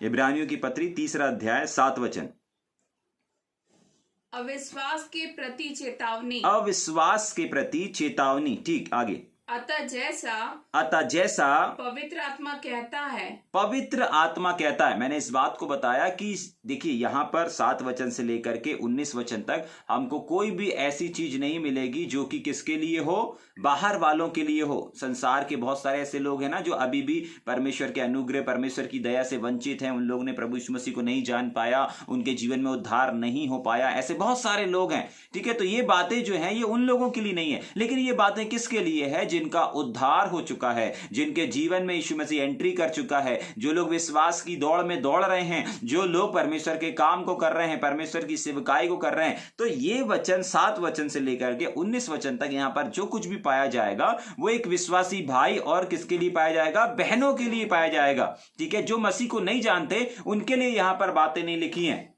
इब्रानियों की पत्री 3 अध्याय 7 वचन। अविश्वास के प्रति चेतावनी। अविश्वास के प्रति चेतावनी। ठीक, आगे। अतः जैसा पवित्र आत्मा कहता है। पवित्र आत्मा कहता है। मैंने इस बात को बताया कि देखिए यहां पर 7 वचन से लेकर के 19 वचन तक हमको कोई भी ऐसी चीज नहीं मिलेगी जो कि किसके लिए हो, बाहर वालों के लिए हो। संसार के बहुत सारे ऐसे लोग हैं ना जो अभी भी परमेश्वर के अनुग्रह, परमेश्वर की दया से वंचित हैं। उन लोगों ने प्रभु यीशु मसीह को नहीं जान पाया, उनके जीवन में उद्धार नहीं हो पाया, ऐसे बहुत सारे लोग हैं। ठीक है, तो ये बातें जो हैं ये उन लोगों के लिए नहीं है, लेकिन ये बातें किसके लिए है? जिनका उद्धार हो चुका है, जिनके जीवन में यीशु मसीह एंट्री कर चुका है, जो लोग विश्वास की दौड़ में दौड़ रहे हैं, जो लोग परमेश्वर के काम को कर रहे हैं, परमेश्वर की सेवकाई को कर रहे हैं। तो ये वचन 7 वचन से लेकर के 19 वचन तक यहां पर जो कुछ भी पाया जाएगा वो एक विश्वासी भाई और किसके लिए पाया जाएगा? बहनों के लिए पाया जाएगा। ठीक है, जो मसीह को नहीं जानते उनके लिए यहां पर बातें नहीं लिखी हैं।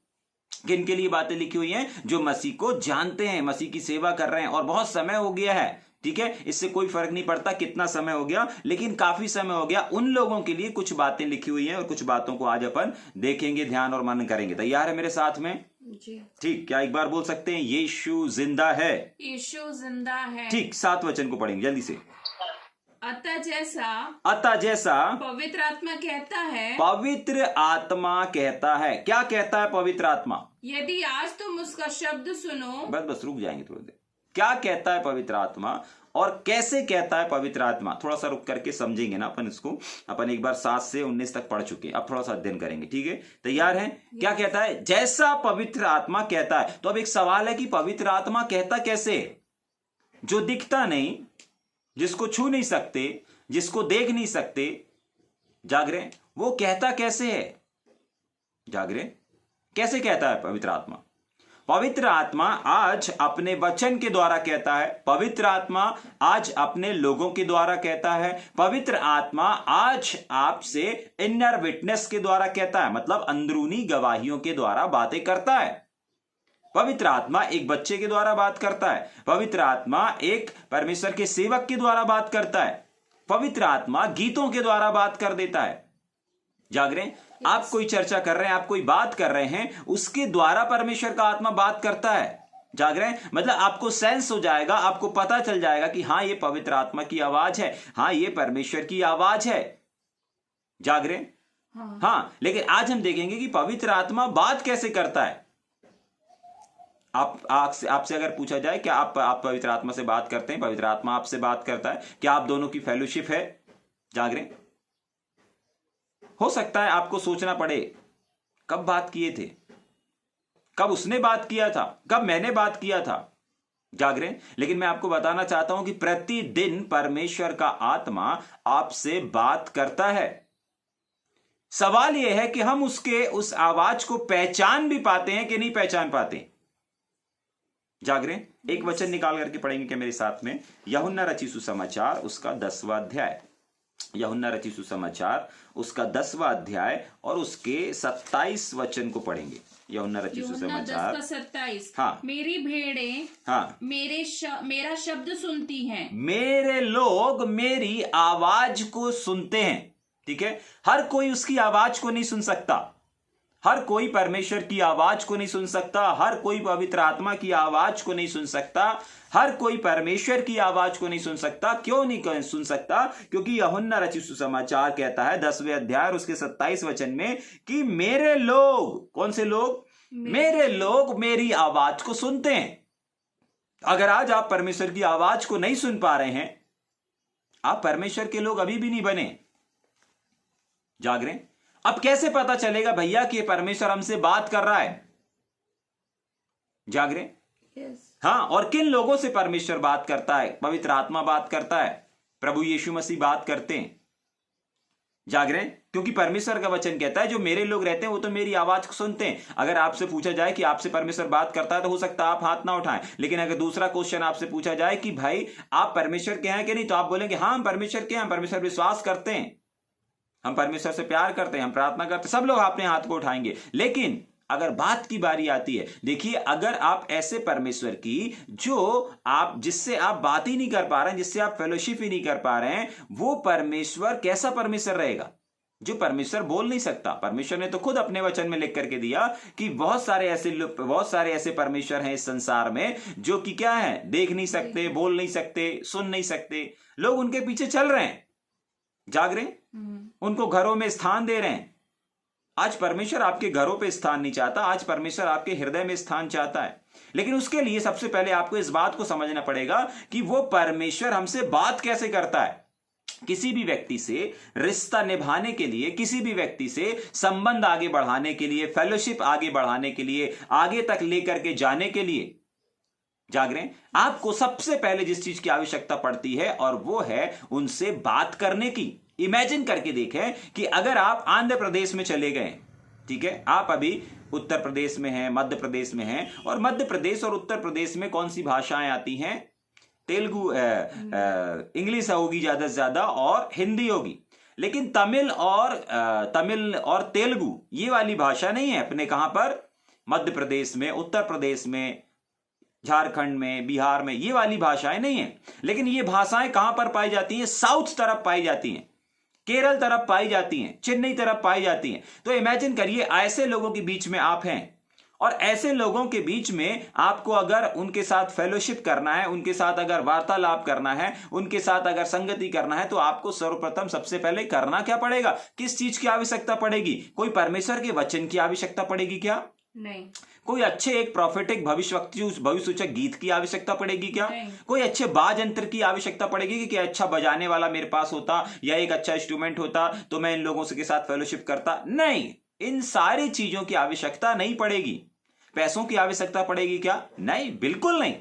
किन के लिए बातें लिखी हुई हैं? जो मसीह को जानते हैं, मसीह की सेवा कर रहे हैं और बहुत समय हो गया है। ठीक है, इससे कोई फर्क नहीं पड़ता कितना समय हो गया, लेकिन काफी समय हो गया। उन लोगों के लिए कुछ बातें लिखी हुई हैं और कुछ बातों को आज अपन देखेंगे, ध्यान और मनन करेंगे। तैयार है मेरे साथ में? जी। ठीक, क्या एक बार बोल सकते हैं यीशु जिंदा है? यीशु जिंदा है। ठीक, 7 वचन को पढ़ेंगे जल्दी से। अतः जैसा पवित्र आत्मा कहता है। पवित्र आत्मा कहता है। क्या कहता है पवित्र आत्मा? यदि आज तुम उसका शब्द सुनो। बस रुक जाएंगे थोड़ी देर। क्या कहता है पवित्र आत्मा और कैसे कहता है पवित्र आत्मा? थोड़ा सा रुक करके समझेंगे ना अपन इसको। अपन एक बार 7 से 19 तक पढ़ चुके हैं, अब थोड़ा सा अध्ययन करेंगे। ठीक है, तैयार हैं? क्या कहता है? जैसा पवित्र आत्मा कहता है। तो अब एक सवाल है कि पवित्र आत्मा कहता कैसे? जो दिखता नहीं, जिसको छू नहीं सकते, जिसको देख नहीं सकते, जागरे, वो कहता कैसे है? जागरे, कैसे कहता है पवित्र आत्मा? पवित्र आत्मा आज अपने वचन के द्वारा कहता है। पवित्र आत्मा आज अपने लोगों के द्वारा कहता है। पवित्र आत्मा आज आपसे इनर विटनेस के द्वारा कहता है, मतलब अंदरूनी गवाहियों के द्वारा बातें करता है। पवित्र आत्मा एक बच्चे के द्वारा बात करता है। पवित्र आत्मा एक परमेश्वर के सेवक के द्वारा बात करता है। पवित्र आत्मा गीतों के द्वारा बात कर देता है। जागरे, आप कोई चर्चा कर रहे हैं, आप कोई बात कर रहे हैं, उसके द्वारा परमेश्वर का आत्मा बात करता है। जाग रहे हैं, मतलब आपको सेंस हो जाएगा, आपको पता चल जाएगा कि हाँ ये पवित्र आत्मा की आवाज है, हाँ ये परमेश्वर की आवाज है। जाग रहे? हाँ, लेकिन आज हम देखेंगे कि पवित्र आत्मा बात कैसे करता है। आपसे अगर पूछा जाए कि आप पवित्र आत्मा से बात करते हैं, पवित्र आत्मा आपसे बात करता है, क्या आप दोनों की फेलोशिप है? जाग रहे? हो सकता है आपको सोचना पड़े कब बात किए थे, कब उसने बात किया था, कब मैंने बात किया था। जाग रहे? लेकिन मैं आपको बताना चाहता हूं कि प्रतिदिन परमेश्वर का आत्मा आपसे बात करता है। सवाल यह है कि हम उस आवाज को पहचान भी पाते हैं कि नहीं पहचान पाते। जाग रहे? एक वचन निकाल करके पढ़ेंगे क्या मेरे साथ में? यूहन्ना रचित सुसमाचार उसका 10वां अध्याय। यूहन्ना रचित सुसमाचार उसका 10वां अध्याय और उसके 27 वचन को पढ़ेंगे। यूहन्ना रचित सुसमाचार 27। हाँ, मेरी भेड़ें हाँ मेरा शब्द सुनती हैं। मेरे लोग मेरी आवाज को सुनते हैं। ठीक है, हर कोई उसकी आवाज को नहीं सुन सकता, हर कोई परमेश्वर की आवाज को नहीं सुन सकता, हर कोई पवित्र आत्मा की आवाज को नहीं सुन सकता, हर कोई परमेश्वर की आवाज को नहीं सुन सकता। क्यों नहीं सुन सकता? क्योंकि यूहन्ना रचित सुसमाचार कहता है 10वें अध्याय और उसके 27 वचन में कि मेरे लोग, कौन से लोग? मेरे लोग मेरी आवाज को सुनते हैं। अगर आज आप परमेश्वर की आवाज को नहीं सुन पा रहे हैं, आप परमेश्वर के लोग अभी भी नहीं बने। जाग रहे? अब कैसे पता चलेगा भैया कि परमेश्वर हमसे बात कर रहा है? जाग रहे? हाँ, और किन लोगों से परमेश्वर बात करता है? पवित्र आत्मा बात करता है, प्रभु यीशु मसीह बात करते हैं। जाग रहे? क्योंकि परमेश्वर का वचन कहता है जो मेरे लोग रहते हैं वो तो मेरी आवाज को सुनते हैं। अगर आपसे पूछा जाए कि आपसे परमेश्वर बात करता है तो हो सकता है आप हाथ ना उठाएं, लेकिन अगर दूसरा क्वेश्चन आपसे पूछा जाए कि भाई आप परमेश्वर के हैं कि नहीं, तो आप बोलेंगे हाँ हम परमेश्वर के हैं, हम परमेश्वर विश्वास करते हैं, हम परमेश्वर से प्यार करते हैं, हम प्रार्थना करते हैं। सब लोग अपने हाथ को उठाएंगे। लेकिन अगर बात की बारी आती है, देखिए अगर आप ऐसे परमेश्वर की जिससे आप बात ही नहीं कर पा रहे हैं, जिससे आप फेलोशिप ही नहीं कर पा रहे हैं, वो परमेश्वर कैसा परमेश्वर रहेगा? जो परमेश्वर बोल नहीं सकता। परमेश्वर ने तो खुद अपने वचन में लिख करके दिया कि बहुत सारे ऐसे परमेश्वर हैं इस संसार में जो कि क्या है, देख नहीं सकते, बोल नहीं सकते, सुन नहीं सकते। लोग उनके पीछे चल रहे हैं, जाग रहे हैं, उनको घरों में स्थान दे रहे हैं। आज परमेश्वर आपके घरों पे स्थान नहीं चाहता, आज परमेश्वर आपके हृदय में स्थान चाहता है। लेकिन उसके लिए सबसे पहले आपको इस बात को समझना पड़ेगा कि वो परमेश्वर हमसे बात कैसे करता है। किसी भी व्यक्ति से रिश्ता निभाने के लिए, किसी भी व्यक्ति से संबंध आगे बढ़ाने के लिए, फेलोशिप आगे बढ़ाने के लिए, आगे तक लेकर के जाने के लिए, जाग रहे हैं, आपको सबसे पहले जिस चीज की आवश्यकता पड़ती है और वो है उनसे बात करने की। इमेजिन करके देखें कि अगर आप आंध्र प्रदेश में चले गए, ठीक है, आप अभी उत्तर प्रदेश में हैं, मध्य प्रदेश में हैं, और मध्य प्रदेश और उत्तर प्रदेश में कौन सी भाषाएं आती हैं? तेलुगु, इंग्लिश होगी ज्यादा से ज्यादा और हिंदी होगी। लेकिन तमिल और तेलुगु ये वाली भाषा नहीं है अपने। कहां पर? मध्य प्रदेश में, उत्तर प्रदेश में, झारखंड में, बिहार में ये वाली भाषाएं नहीं है। लेकिन ये भाषाएं कहां पर पाई जाती हैं? साउथ तरफ पाई जाती हैं, केरल तरफ पाई जाती हैं, चेन्नई तरफ पाई जाती हैं। तो इमेजिन करिए ऐसे लोगों के बीच में आप हैं, और ऐसे लोगों के बीच में आपको अगर उनके साथ फेलोशिप करना है, उनके साथ अगर वार्तालाप करना है, उनके साथ अगर संगति करना है, तो आपको सर्वप्रथम सबसे पहले करना क्या पड़ेगा? किस चीज की आवश्यकता पड़ेगी? कोई परमेश्वर के वचन की आवश्यकता पड़ेगी क्या? नहीं। कोई अच्छे एक प्रोफेटिक भविष्यसूचक गीत की आवश्यकता पड़ेगी क्या? नहीं। कोई अच्छे बाज यंत्र की आवश्यकता पड़ेगी कि अच्छा बजाने वाला मेरे पास होता या एक अच्छा इंस्ट्रूमेंट होता तो मैं इन लोगों से के साथ फेलोशिप करता? नहीं, इन सारी चीजों की आवश्यकता नहीं पड़ेगी। पैसों की आवश्यकता पड़ेगी क्या? नहीं, बिल्कुल नहीं।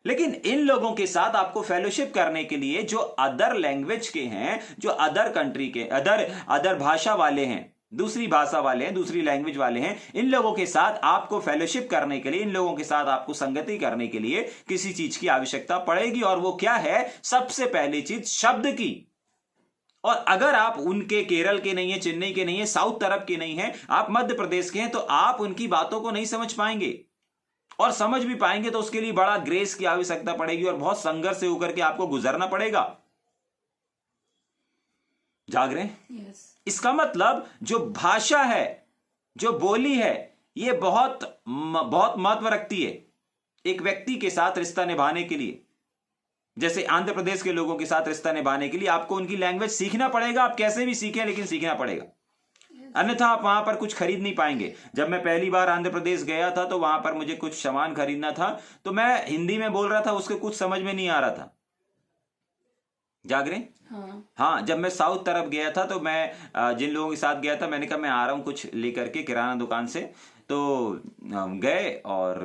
लेकिन इन लोगों के साथ आपको फेलोशिप करने के लिए जो अदर लैंग्वेज के हैं, जो अदर कंट्री के, अदर भाषा वाले हैं, दूसरी भाषा वाले हैं, दूसरी लैंग्वेज वाले हैं, इन लोगों के साथ आपको फेलोशिप करने के लिए, इन लोगों के साथ आपको संगति करने के लिए किसी चीज की आवश्यकता पड़ेगी। और वो क्या है? सबसे पहली चीज शब्द की। और अगर आप उनके केरल के नहीं है, चेन्नई के नहीं है, साउथ तरफ के नहीं है, आप मध्य प्रदेश के हैं, तो आप उनकी बातों को नहीं समझ पाएंगे। और समझ भी पाएंगे तो उसके लिए बड़ा ग्रेस की आवश्यकता पड़ेगी और बहुत संघर्ष से होकर के आपको गुजरना पड़ेगा। जाग रहे हैं? यस। इसका मतलब जो भाषा है, जो बोली है, ये बहुत महत्व रखती है एक व्यक्ति के साथ रिश्ता निभाने के लिए। जैसे आंध्र प्रदेश के लोगों के साथ रिश्ता निभाने के लिए आपको उनकी लैंग्वेज सीखना पड़ेगा। आप कैसे भी सीखें, लेकिन सीखना पड़ेगा, अन्यथा आप वहां पर कुछ खरीद नहीं पाएंगे। जब मैं पहली बार आंध्र प्रदेश गया था तो वहां पर मुझे कुछ सामान खरीदना था, तो मैं हिंदी में बोल रहा था, उसके कुछ समझ में नहीं आ रहा था। जाग रहे? हाँ, जब मैं साउथ तरफ गया था तो मैं जिन लोगों के साथ गया था, मैंने कहा मैं आ रहा हूं कुछ लेकर के किराना दुकान से, तो गए। और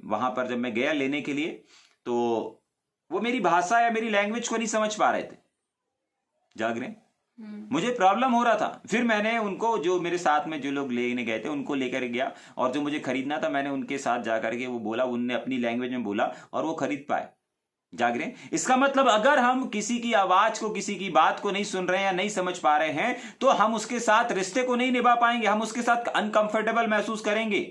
वहां पर जब मैं गया लेने के लिए, तो वो मेरी भाषा या मेरी लैंग्वेज को नहीं समझ पा रहे थे। जाग रहे? मुझे प्रॉब्लम हो रहा था। फिर मैंने उनको, जो मेरे साथ में जो लोग लेने गए थे, उनको लेकर गया, और जो मुझे खरीदना था मैंने उनके साथ जाकर के वो बोला, उनने अपनी लैंग्वेज में बोला और वो खरीद पाए। जाग रहे? इसका मतलब अगर हम किसी की आवाज को, किसी की बात को नहीं सुन रहे हैं या नहीं समझ पा रहे हैं, तो हम उसके साथ रिश्ते को नहीं निभा पाएंगे, हम उसके साथ अनकंफर्टेबल महसूस करेंगे।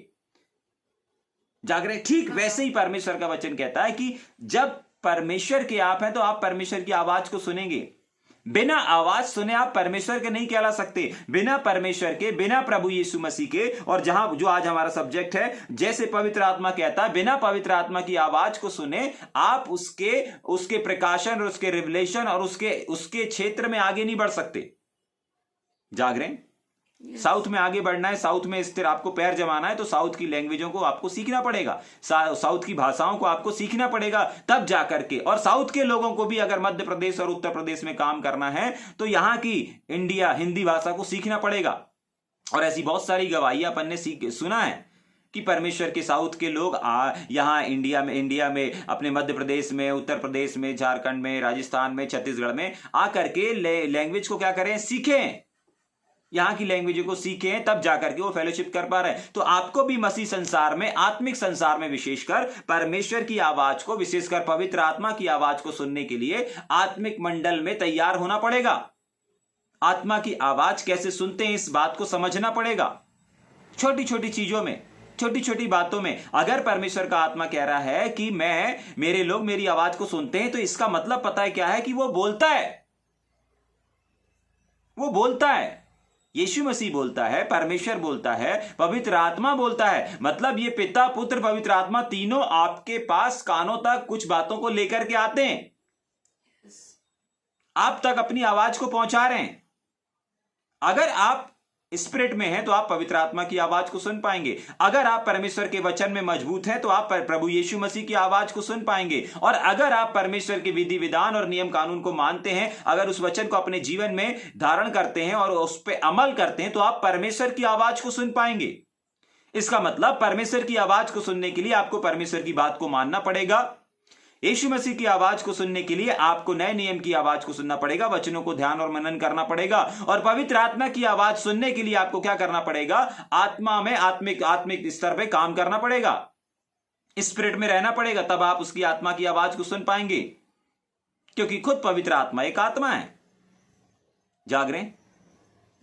जाग रहे? ठीक वैसे ही परमेश्वर का वचन कहता है कि जब परमेश्वर के आप हैं तो आप परमेश्वर की आवाज को सुनेंगे। बिना आवाज सुने आप परमेश्वर के नहीं कहला सकते। बिना परमेश्वर के, बिना प्रभु यीशु मसीह के, और जहां जो आज हमारा सब्जेक्ट है, जैसे पवित्र आत्मा कहता है, बिना पवित्र आत्मा की आवाज को सुने आप उसके प्रकाशन और उसके रिवलेशन और उसके क्षेत्र में आगे नहीं बढ़ सकते। जाग रहे हैं? साउथ में आगे बढ़ना है, साउथ में स्थिर आपको पैर जमाना है, तो साउथ की लैंग्वेजों को आपको सीखना पड़ेगा, साउथ की भाषाओं को आपको सीखना पड़ेगा, तब जाकर के। और साउथ के लोगों को भी अगर मध्य प्रदेश और उत्तर प्रदेश में काम करना है तो यहां की हिंदी भाषा को सीखना पड़ेगा। और ऐसी बहुत सारी गवाहियां अपन ने सुना है कि परमेश्वर के साउथ के लोग यहां इंडिया में अपने मध्य प्रदेश में, उत्तर प्रदेश में, झारखंड में, राजस्थान में, छत्तीसगढ़ में आकर के लैंग्वेज को क्या करें? सीखें, यहां की लैंग्वेज को सीखें, तब जाकर के वो फेलोशिप कर पा रहे हैं। तो आपको भी मसीह संसार में, आत्मिक संसार में विशेषकर परमेश्वर की आवाज को, विशेषकर पवित्र आत्मा की आवाज को सुनने के लिए आत्मिक मंडल में तैयार होना पड़ेगा। आत्मा की आवाज कैसे सुनते हैं, इस बात को समझना पड़ेगा। छोटी छोटी चीजों में, छोटी छोटी बातों में अगर परमेश्वर का आत्मा कह रहा है कि मेरे लोग मेरी आवाज को सुनते हैं, तो इसका मतलब पता है क्या है? कि वो बोलता है, वो बोलता है। यीशु मसीह बोलता है, परमेश्वर बोलता है, पवित्र आत्मा बोलता है। मतलब ये पिता, पुत्र, पवित्र आत्मा तीनों आपके पास कानों तक कुछ बातों को लेकर के आते हैं, आप तक अपनी आवाज को पहुंचा रहे हैं। अगर आप स्पिरिट में हैं तो आप पवित्र आत्मा की आवाज को सुन पाएंगे। अगर आप परमेश्वर के वचन में मजबूत हैं तो आप प्रभु यीशु मसीह की आवाज को सुन पाएंगे। और अगर आप परमेश्वर के विधि विधान और नियम कानून को मानते हैं, अगर उस वचन को अपने जीवन में धारण करते हैं और उस पर अमल करते हैं, तो आप परमेश्वर की आवाज को सुन पाएंगे। इसका मतलब परमेश्वर की आवाज को सुनने के लिए आपको परमेश्वर की बात को मानना पड़ेगा। यीशु मसीह की आवाज को सुनने के लिए आपको नए नियम की आवाज को सुनना पड़ेगा, वचनों को ध्यान और मनन करना पड़ेगा। और पवित्र आत्मा की आवाज सुनने के लिए आपको क्या करना पड़ेगा? आत्मा में आत्मिक स्तर पे काम करना पड़ेगा, स्पिरिट में रहना पड़ेगा, तब आप उसकी आत्मा की आवाज को सुन पाएंगे, क्योंकि खुद पवित्र आत्मा एक आत्मा है। जाग रहे हैं?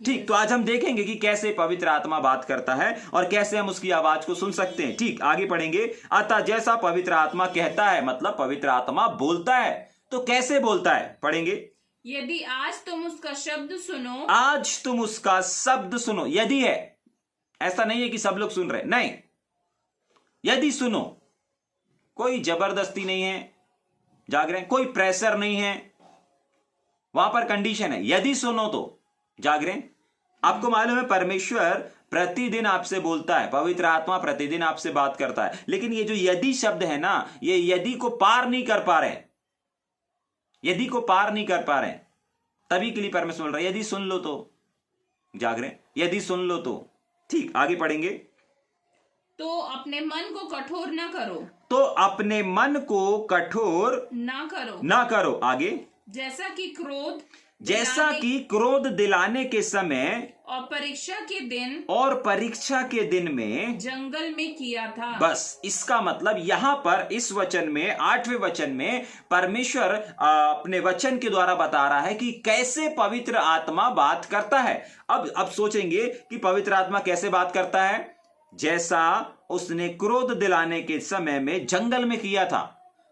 ठीक, तो आज हम देखेंगे कि कैसे पवित्र आत्मा बात करता है और कैसे हम उसकी आवाज को सुन सकते हैं। ठीक, आगे पढ़ेंगे। अतः जैसा पवित्र आत्मा कहता है, मतलब पवित्र आत्मा बोलता है, तो कैसे बोलता है? पढ़ेंगे। यदि आज तुम उसका शब्द सुनो, आज तुम उसका शब्द सुनो। यदि है, ऐसा नहीं है कि सब लोग सुन रहे, नहीं, यदि सुनो, कोई जबरदस्ती नहीं है। जाग रहे हैं? कोई प्रेशर नहीं है, वहां पर कंडीशन है, यदि सुनो तो। जाग रहे हैं? आपको मालूम है परमेश्वर प्रतिदिन आपसे बोलता है, पवित्र आत्मा प्रतिदिन आपसे बात करता है, लेकिन ये जो यदि शब्द है ना, ये यदि को पार नहीं कर पा रहे, यदि को पार नहीं कर पा रहे, तभी के लिए परमेश्वर बोल रहा है यदि सुन लो तो। जाग रहे हैं? यदि सुन लो तो। ठीक, आगे पढ़ेंगे। तो अपने मन को कठोर न करो, तो अपने मन को कठोर ना करो। आगे। जैसा कि क्रोध दिलाने के समय और परीक्षा के दिन में जंगल में किया था। बस, इसका मतलब यहां पर इस वचन में, 8वें वचन में परमेश्वर अपने वचन के द्वारा बता रहा है कि कैसे पवित्र आत्मा बात करता है। अब सोचेंगे कि पवित्र आत्मा कैसे बात करता है। जैसा उसने क्रोध दिलाने के समय में जंगल में किया था।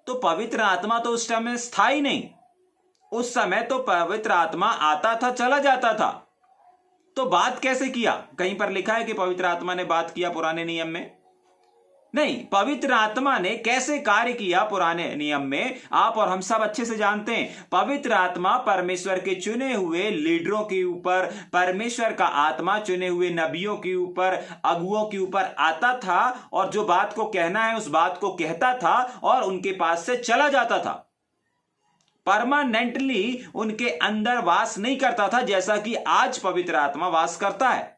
तो पवित्र आत्मा तो उस टाइम में स्थायी नहीं, उस समय तो पवित्र आत्मा आता था, चला जाता था। तो बात कैसे किया? कहीं पर लिखा है कि पवित्र आत्मा ने बात किया पुराने नियम में? नहीं, पवित्र आत्मा ने कैसे कार्य किया पुराने नियम में आप और हम सब अच्छे से जानते हैं। पवित्र आत्मा परमेश्वर के चुने हुए लीडरों के ऊपर, परमेश्वर का आत्मा चुने हुए नबियों के ऊपर, अगुओं के ऊपर आता था और जो बात को कहना है उस बात को कहता था और उनके पास से चला जाता था। परमानेंटली उनके अंदर वास नहीं करता था, जैसा कि आज पवित्र आत्मा वास करता है।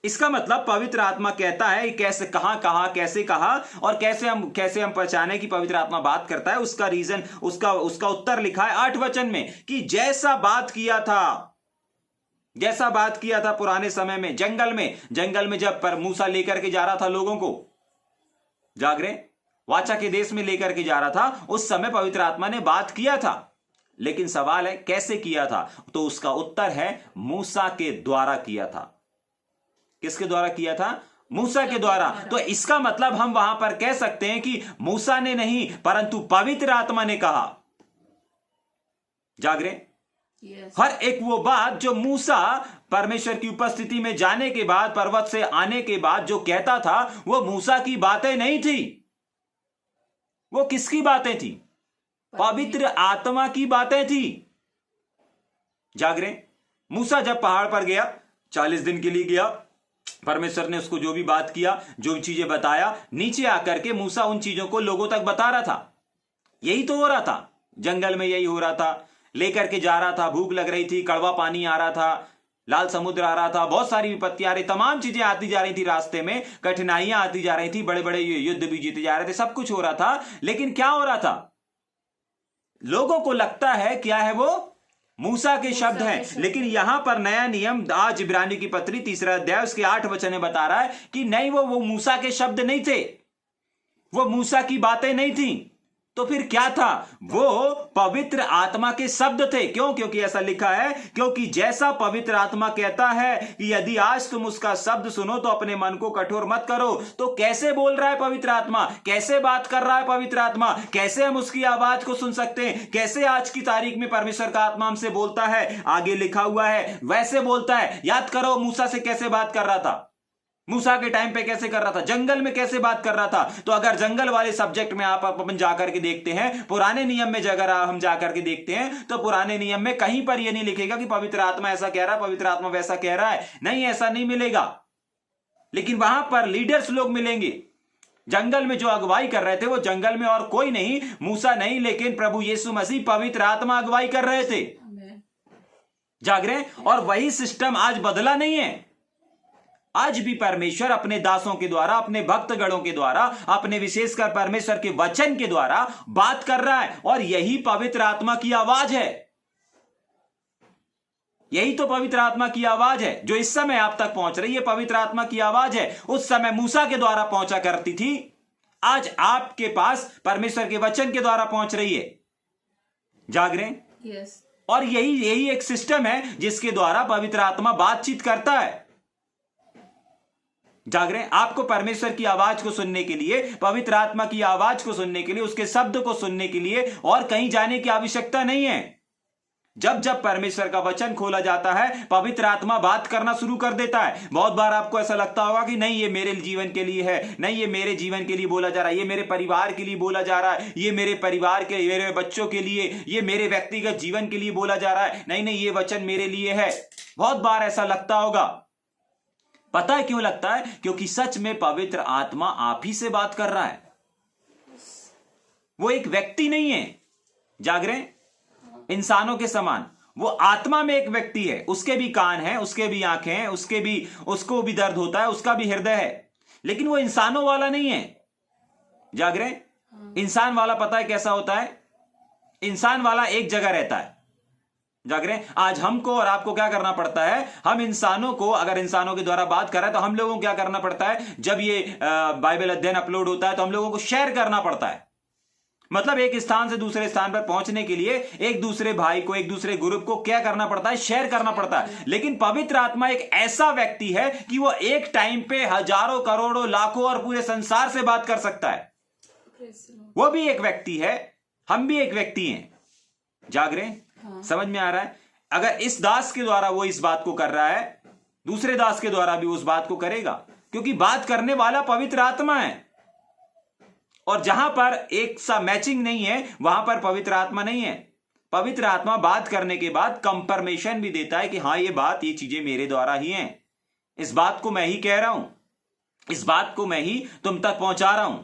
इसका मतलब पवित्र आत्मा कहता है कैसे, कहां कैसे कहा और कैसे हम पहचाने कि पवित्र आत्मा बात करता है। उसका रीजन, उसका उत्तर लिखा है 8 वचन में कि जैसा बात किया था पुराने समय में जंगल में जब पर मूसा लेकर के जा रहा था लोगों को, जाग रहे, वाचा के देश में लेकर के जा रहा था, उस समय पवित्र आत्मा ने बात किया था। लेकिन सवाल है कैसे किया था? तो उसका उत्तर है मूसा के द्वारा किया था। किसके द्वारा किया था? मूसा के द्वारा। तो इसका मतलब हम वहां पर कह सकते हैं कि मूसा ने नहीं परंतु पवित्र आत्मा ने कहा। जाग रहे? हर एक वो बात जो मूसा परमेश्वर की उपस्थिति में जाने के बाद, पर्वत से आने के बाद जो कहता था, वो मूसा की बातें नहीं थी। वो किसकी बातें थी? पवित्र आत्मा की बातें थी। जाग रहे? मूसा जब पहाड़ पर गया, 40 दिन के लिए गया, परमेश्वर ने उसको जो भी बात किया, जो भी चीजें बताया, नीचे आकर के मूसा उन चीजों को लोगों तक बता रहा था। यही तो हो रहा था जंगल में, यही हो रहा था। लेकर के जा रहा था, भूख लग रही थी, कड़वा पानी आ रहा था, लाल समुद्र आ रहा था, बहुत सारी विपत्तियां आ रही, तमाम चीजें आती जा रही थी रास्ते में, कठिनाइयां आती जा रही थी, बड़े बड़े युद्ध भी जीते जा रहे थे, सब कुछ हो रहा था। लेकिन क्या हो रहा था? लोगों को लगता है क्या है वो? मूसा के शब्द हैं। लेकिन यहां पर नया नियम, आज इब्रानी की पत्री 3 अध्याय उसके 8 वचन में बता रहा है कि नहीं, वो मूसा के शब्द नहीं थे, वो मूसा की बातें नहीं थी। तो फिर क्या था? वो पवित्र आत्मा के शब्द थे। क्यों? क्योंकि ऐसा लिखा है, क्योंकि जैसा पवित्र आत्मा कहता है कि यदि आज तुम उसका शब्द सुनो तो अपने मन को कठोर मत करो। तो कैसे बोल रहा है पवित्र आत्मा? कैसे बात कर रहा है पवित्र आत्मा? कैसे हम उसकी आवाज को सुन सकते हैं? कैसे आज की तारीख में परमेश्वर का आत्मा हमसे बोलता है? आगे लिखा हुआ है वैसे बोलता है। याद करो मूसा से कैसे बात कर रहा था, मूसा के टाइम पे कैसे कर रहा था, जंगल में कैसे बात कर रहा था। तो अगर जंगल वाले सब्जेक्ट में आप अपन जाकर के देखते हैं, पुराने नियम में अगर हम जाकर के देखते हैं, तो पुराने नियम में कहीं पर यह नहीं लिखेगा कि पवित्र आत्मा ऐसा कह रहा है, पवित्र आत्मा वैसा कह रहा है। नहीं, ऐसा नहीं मिलेगा। लेकिन वहां पर लीडर्स लोग मिलेंगे। जंगल में जो अगुवाई कर रहे थे वो जंगल में और कोई नहीं, मूसा नहीं, लेकिन प्रभु यीशु मसीह पवित्र आत्मा अगुवाई कर रहे थे। जाग रहे हैं? और वही सिस्टम आज बदला नहीं है। आज भी परमेश्वर अपने दासों के द्वारा, अपने भक्तगणों के द्वारा, अपने विशेषकर परमेश्वर के वचन के द्वारा बात कर रहा है। और यही पवित्र आत्मा की आवाज है। यही तो पवित्र आत्मा की आवाज है जो इस समय आप तक पहुंच रही है। पवित्र आत्मा की आवाज है। उस समय मूसा के द्वारा पहुंचा करती थी, आज आपके पास परमेश्वर के वचन के द्वारा पहुंच रही है। जाग रहे हैं? यस। और यही एक सिस्टम है जिसके द्वारा पवित्र आत्मा बातचीत करता है। जाग रहे हैं? आपको परमेश्वर की आवाज को सुनने के लिए, पवित्र आत्मा की आवाज को सुनने के लिए, उसके शब्द को सुनने के लिए और कहीं जाने की आवश्यकता नहीं है। जब जब परमेश्वर का वचन खोला जाता है, पवित्र आत्मा बात करना शुरू कर देता है। बहुत बार आपको ऐसा लगता होगा कि नहीं, ये मेरे जीवन के लिए है, नहीं ये मेरे जीवन के लिए बोला जा रहा है, ये मेरे परिवार के लिए बोला जा रहा है, ये मेरे परिवार के, मेरे बच्चों के लिए, ये मेरे व्यक्तिगत जीवन के लिए बोला जा रहा है। नहीं नहीं, ये वचन मेरे लिए है। बहुत बार ऐसा लगता होगा। पता है क्यों लगता है? क्योंकि सच में पवित्र आत्मा आप ही से बात कर रहा है। वो एक व्यक्ति नहीं है। जाग रहे हैं? इंसानों के समान वो आत्मा में एक व्यक्ति है। उसके भी कान हैं, उसके भी आंखें हैं, उसको भी दर्द होता है, उसका भी हृदय है, लेकिन वो इंसानों वाला नहीं है। जाग रहे हैं? इंसान वाला पता है कैसा होता है? इंसान वाला एक जगह रहता है। जाग रहे हैं? आज हमको और आपको क्या करना पड़ता है? हम इंसानों को, अगर इंसानों के द्वारा बात कर रहे हैं तो हम लोगों को क्या करना पड़ता है? जब ये बाइबल अध्ययन अपलोड होता है तो हम लोगों को शेयर करना पड़ता है। मतलब एक स्थान से दूसरे स्थान पर पहुंचने के लिए एक दूसरे भाई को, एक दूसरे ग्रुप को क्या करना पड़ता है? शेयर करना पड़ता है। लेकिन पवित्र आत्मा एक ऐसा व्यक्ति है कि वो एक टाइम पे हजारों, करोड़ों, लाखों और पूरे संसार से बात कर सकता है। वो भी एक व्यक्ति है, हम भी एक व्यक्ति हैं। जाग रहे हैं? समझ में आ रहा है? अगर इस दास के द्वारा वो इस बात को कर रहा है, दूसरे दास के द्वारा भी उस बात को करेगा, क्योंकि बात करने वाला पवित्र आत्मा है। और जहां पर एक सा मैचिंग नहीं है, वहां पर पवित्र आत्मा नहीं है। पवित्र आत्मा बात करने के बाद कंफर्मेशन भी देता है कि हाँ, ये चीजें मेरे द्वारा ही हैं, इस बात को मैं ही कह रहा हूं, इस बात को मैं ही तुम तक पहुंचा रहा हूं।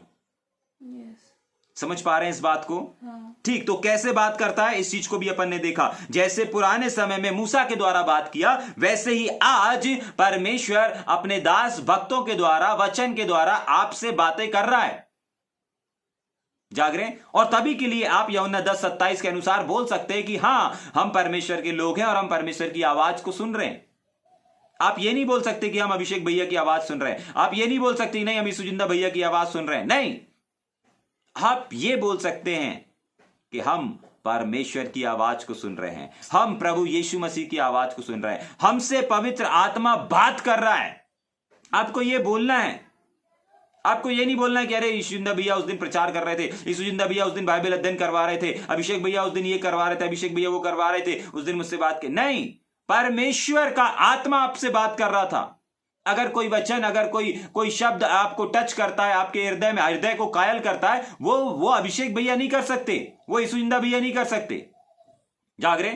समझ पा रहे हैं इस बात को? ठीक। तो कैसे बात करता है, इस चीज को भी अपन ने देखा। जैसे पुराने समय में मूसा के द्वारा बात किया, वैसे ही आज परमेश्वर अपने दास भक्तों के द्वारा, वचन के द्वारा आपसे बातें कर रहा है। जाग रहे हैं? और तभी के लिए आप यूहन्ना 10:27 के अनुसार बोल सकते हैं कि हां, हम परमेश्वर के लोग हैं और हम परमेश्वर की आवाज को सुन रहे हैं। आप ये नहीं बोल सकते कि हम अभिषेक भैया की आवाज सुन रहे हैं। आप ये नहीं बोल सकते नहीं, हम यीशुजिंदा भैया की आवाज सुन रहे हैं। नहीं, आप ये बोल सकते हैं कि हम परमेश्वर की आवाज को सुन रहे हैं, हम प्रभु यीशु मसीह की आवाज को सुन रहे हैं, हमसे पवित्र आत्मा बात कर रहा है। आपको ये बोलना है। आपको ये नहीं बोलना है कि अरे यीशुजिंदा भैया उस दिन प्रचार कर रहे थे, यीशुजिंदा भैया उस दिन बाइबल अध्ययन करवा रहे थे, अभिषेक भैया उस दिन ये करवा रहे थे, अभिषेक भैया वो करवा रहे थे, उस दिन मुझसे बात की। नहीं, परमेश्वर का आत्मा आपसे बात कर रहा था। अगर कोई वचन, अगर कोई शब्द आपको टच करता है, आपके हृदय में, हृदय को कायल करता है, वो अभिषेक भैया नहीं कर सकते, वो यीशुजिंदा भैया नहीं कर सकते। जाग रहे?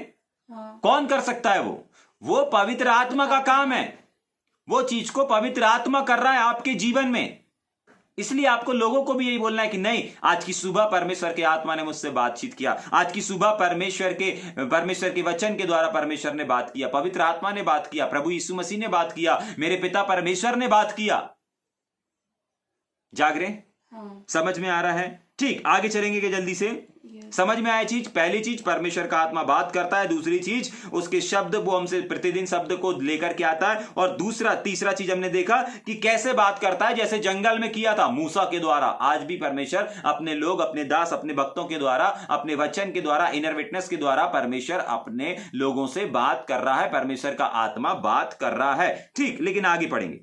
कौन कर सकता है? वो पवित्र आत्मा का काम है। वो चीज को पवित्र आत्मा कर रहा है आपके जीवन में। इसलिए आपको लोगों को भी यही बोलना है कि नहीं, आज की सुबह परमेश्वर के आत्मा ने मुझसे बातचीत किया, आज की सुबह परमेश्वर के वचन के द्वारा परमेश्वर ने बात किया, पवित्र आत्मा ने बात किया, प्रभु यीशु मसीह ने बात किया, मेरे पिता परमेश्वर ने बात किया। जाग रहे? समझ में आ रहा है? ठीक, आगे चलेंगे कि जल्दी से? समझ में आया चीज? पहली चीज, परमेश्वर का आत्मा बात करता है। दूसरी चीज, उसके शब्द वो हमसे प्रतिदिन शब्द को लेकर के आता है। और तीसरा चीज हमने देखा कि कैसे बात करता है, जैसे जंगल में किया था मूसा के द्वारा। आज भी परमेश्वर अपने लोग, अपने दास, अपने भक्तों के द्वारा, अपने वचन के द्वारा, इनर विटनेस के द्वारा परमेश्वर अपने लोगों से बात कर रहा है। परमेश्वर का आत्मा बात कर रहा है। ठीक, लेकिन आगे पढ़ेंगे।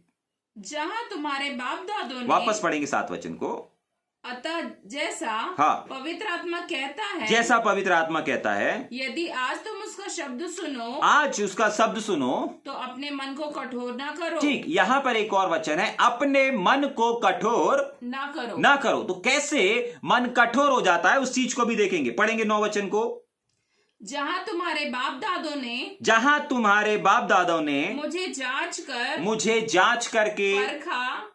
जहां तुम्हारे बाप दादों ने, वापस पढ़ेंगे 7 वचन को। अतः जैसा हाँ, पवित्र आत्मा कहता है, जैसा पवित्र आत्मा कहता है, यदि आज तुम उसका शब्द सुनो, आज उसका शब्द सुनो, तो अपने मन को कठोर ना करो। ठीक, यहां पर एक और वचन है, अपने मन को कठोर ना करो। ना करो। तो कैसे मन कठोर हो जाता है उस चीज को भी देखेंगे। पढ़ेंगे 9 वचन को। जहां तुम्हारे बाप दादों ने, जहां तुम्हारे बाप दादों ने मुझे जांच करके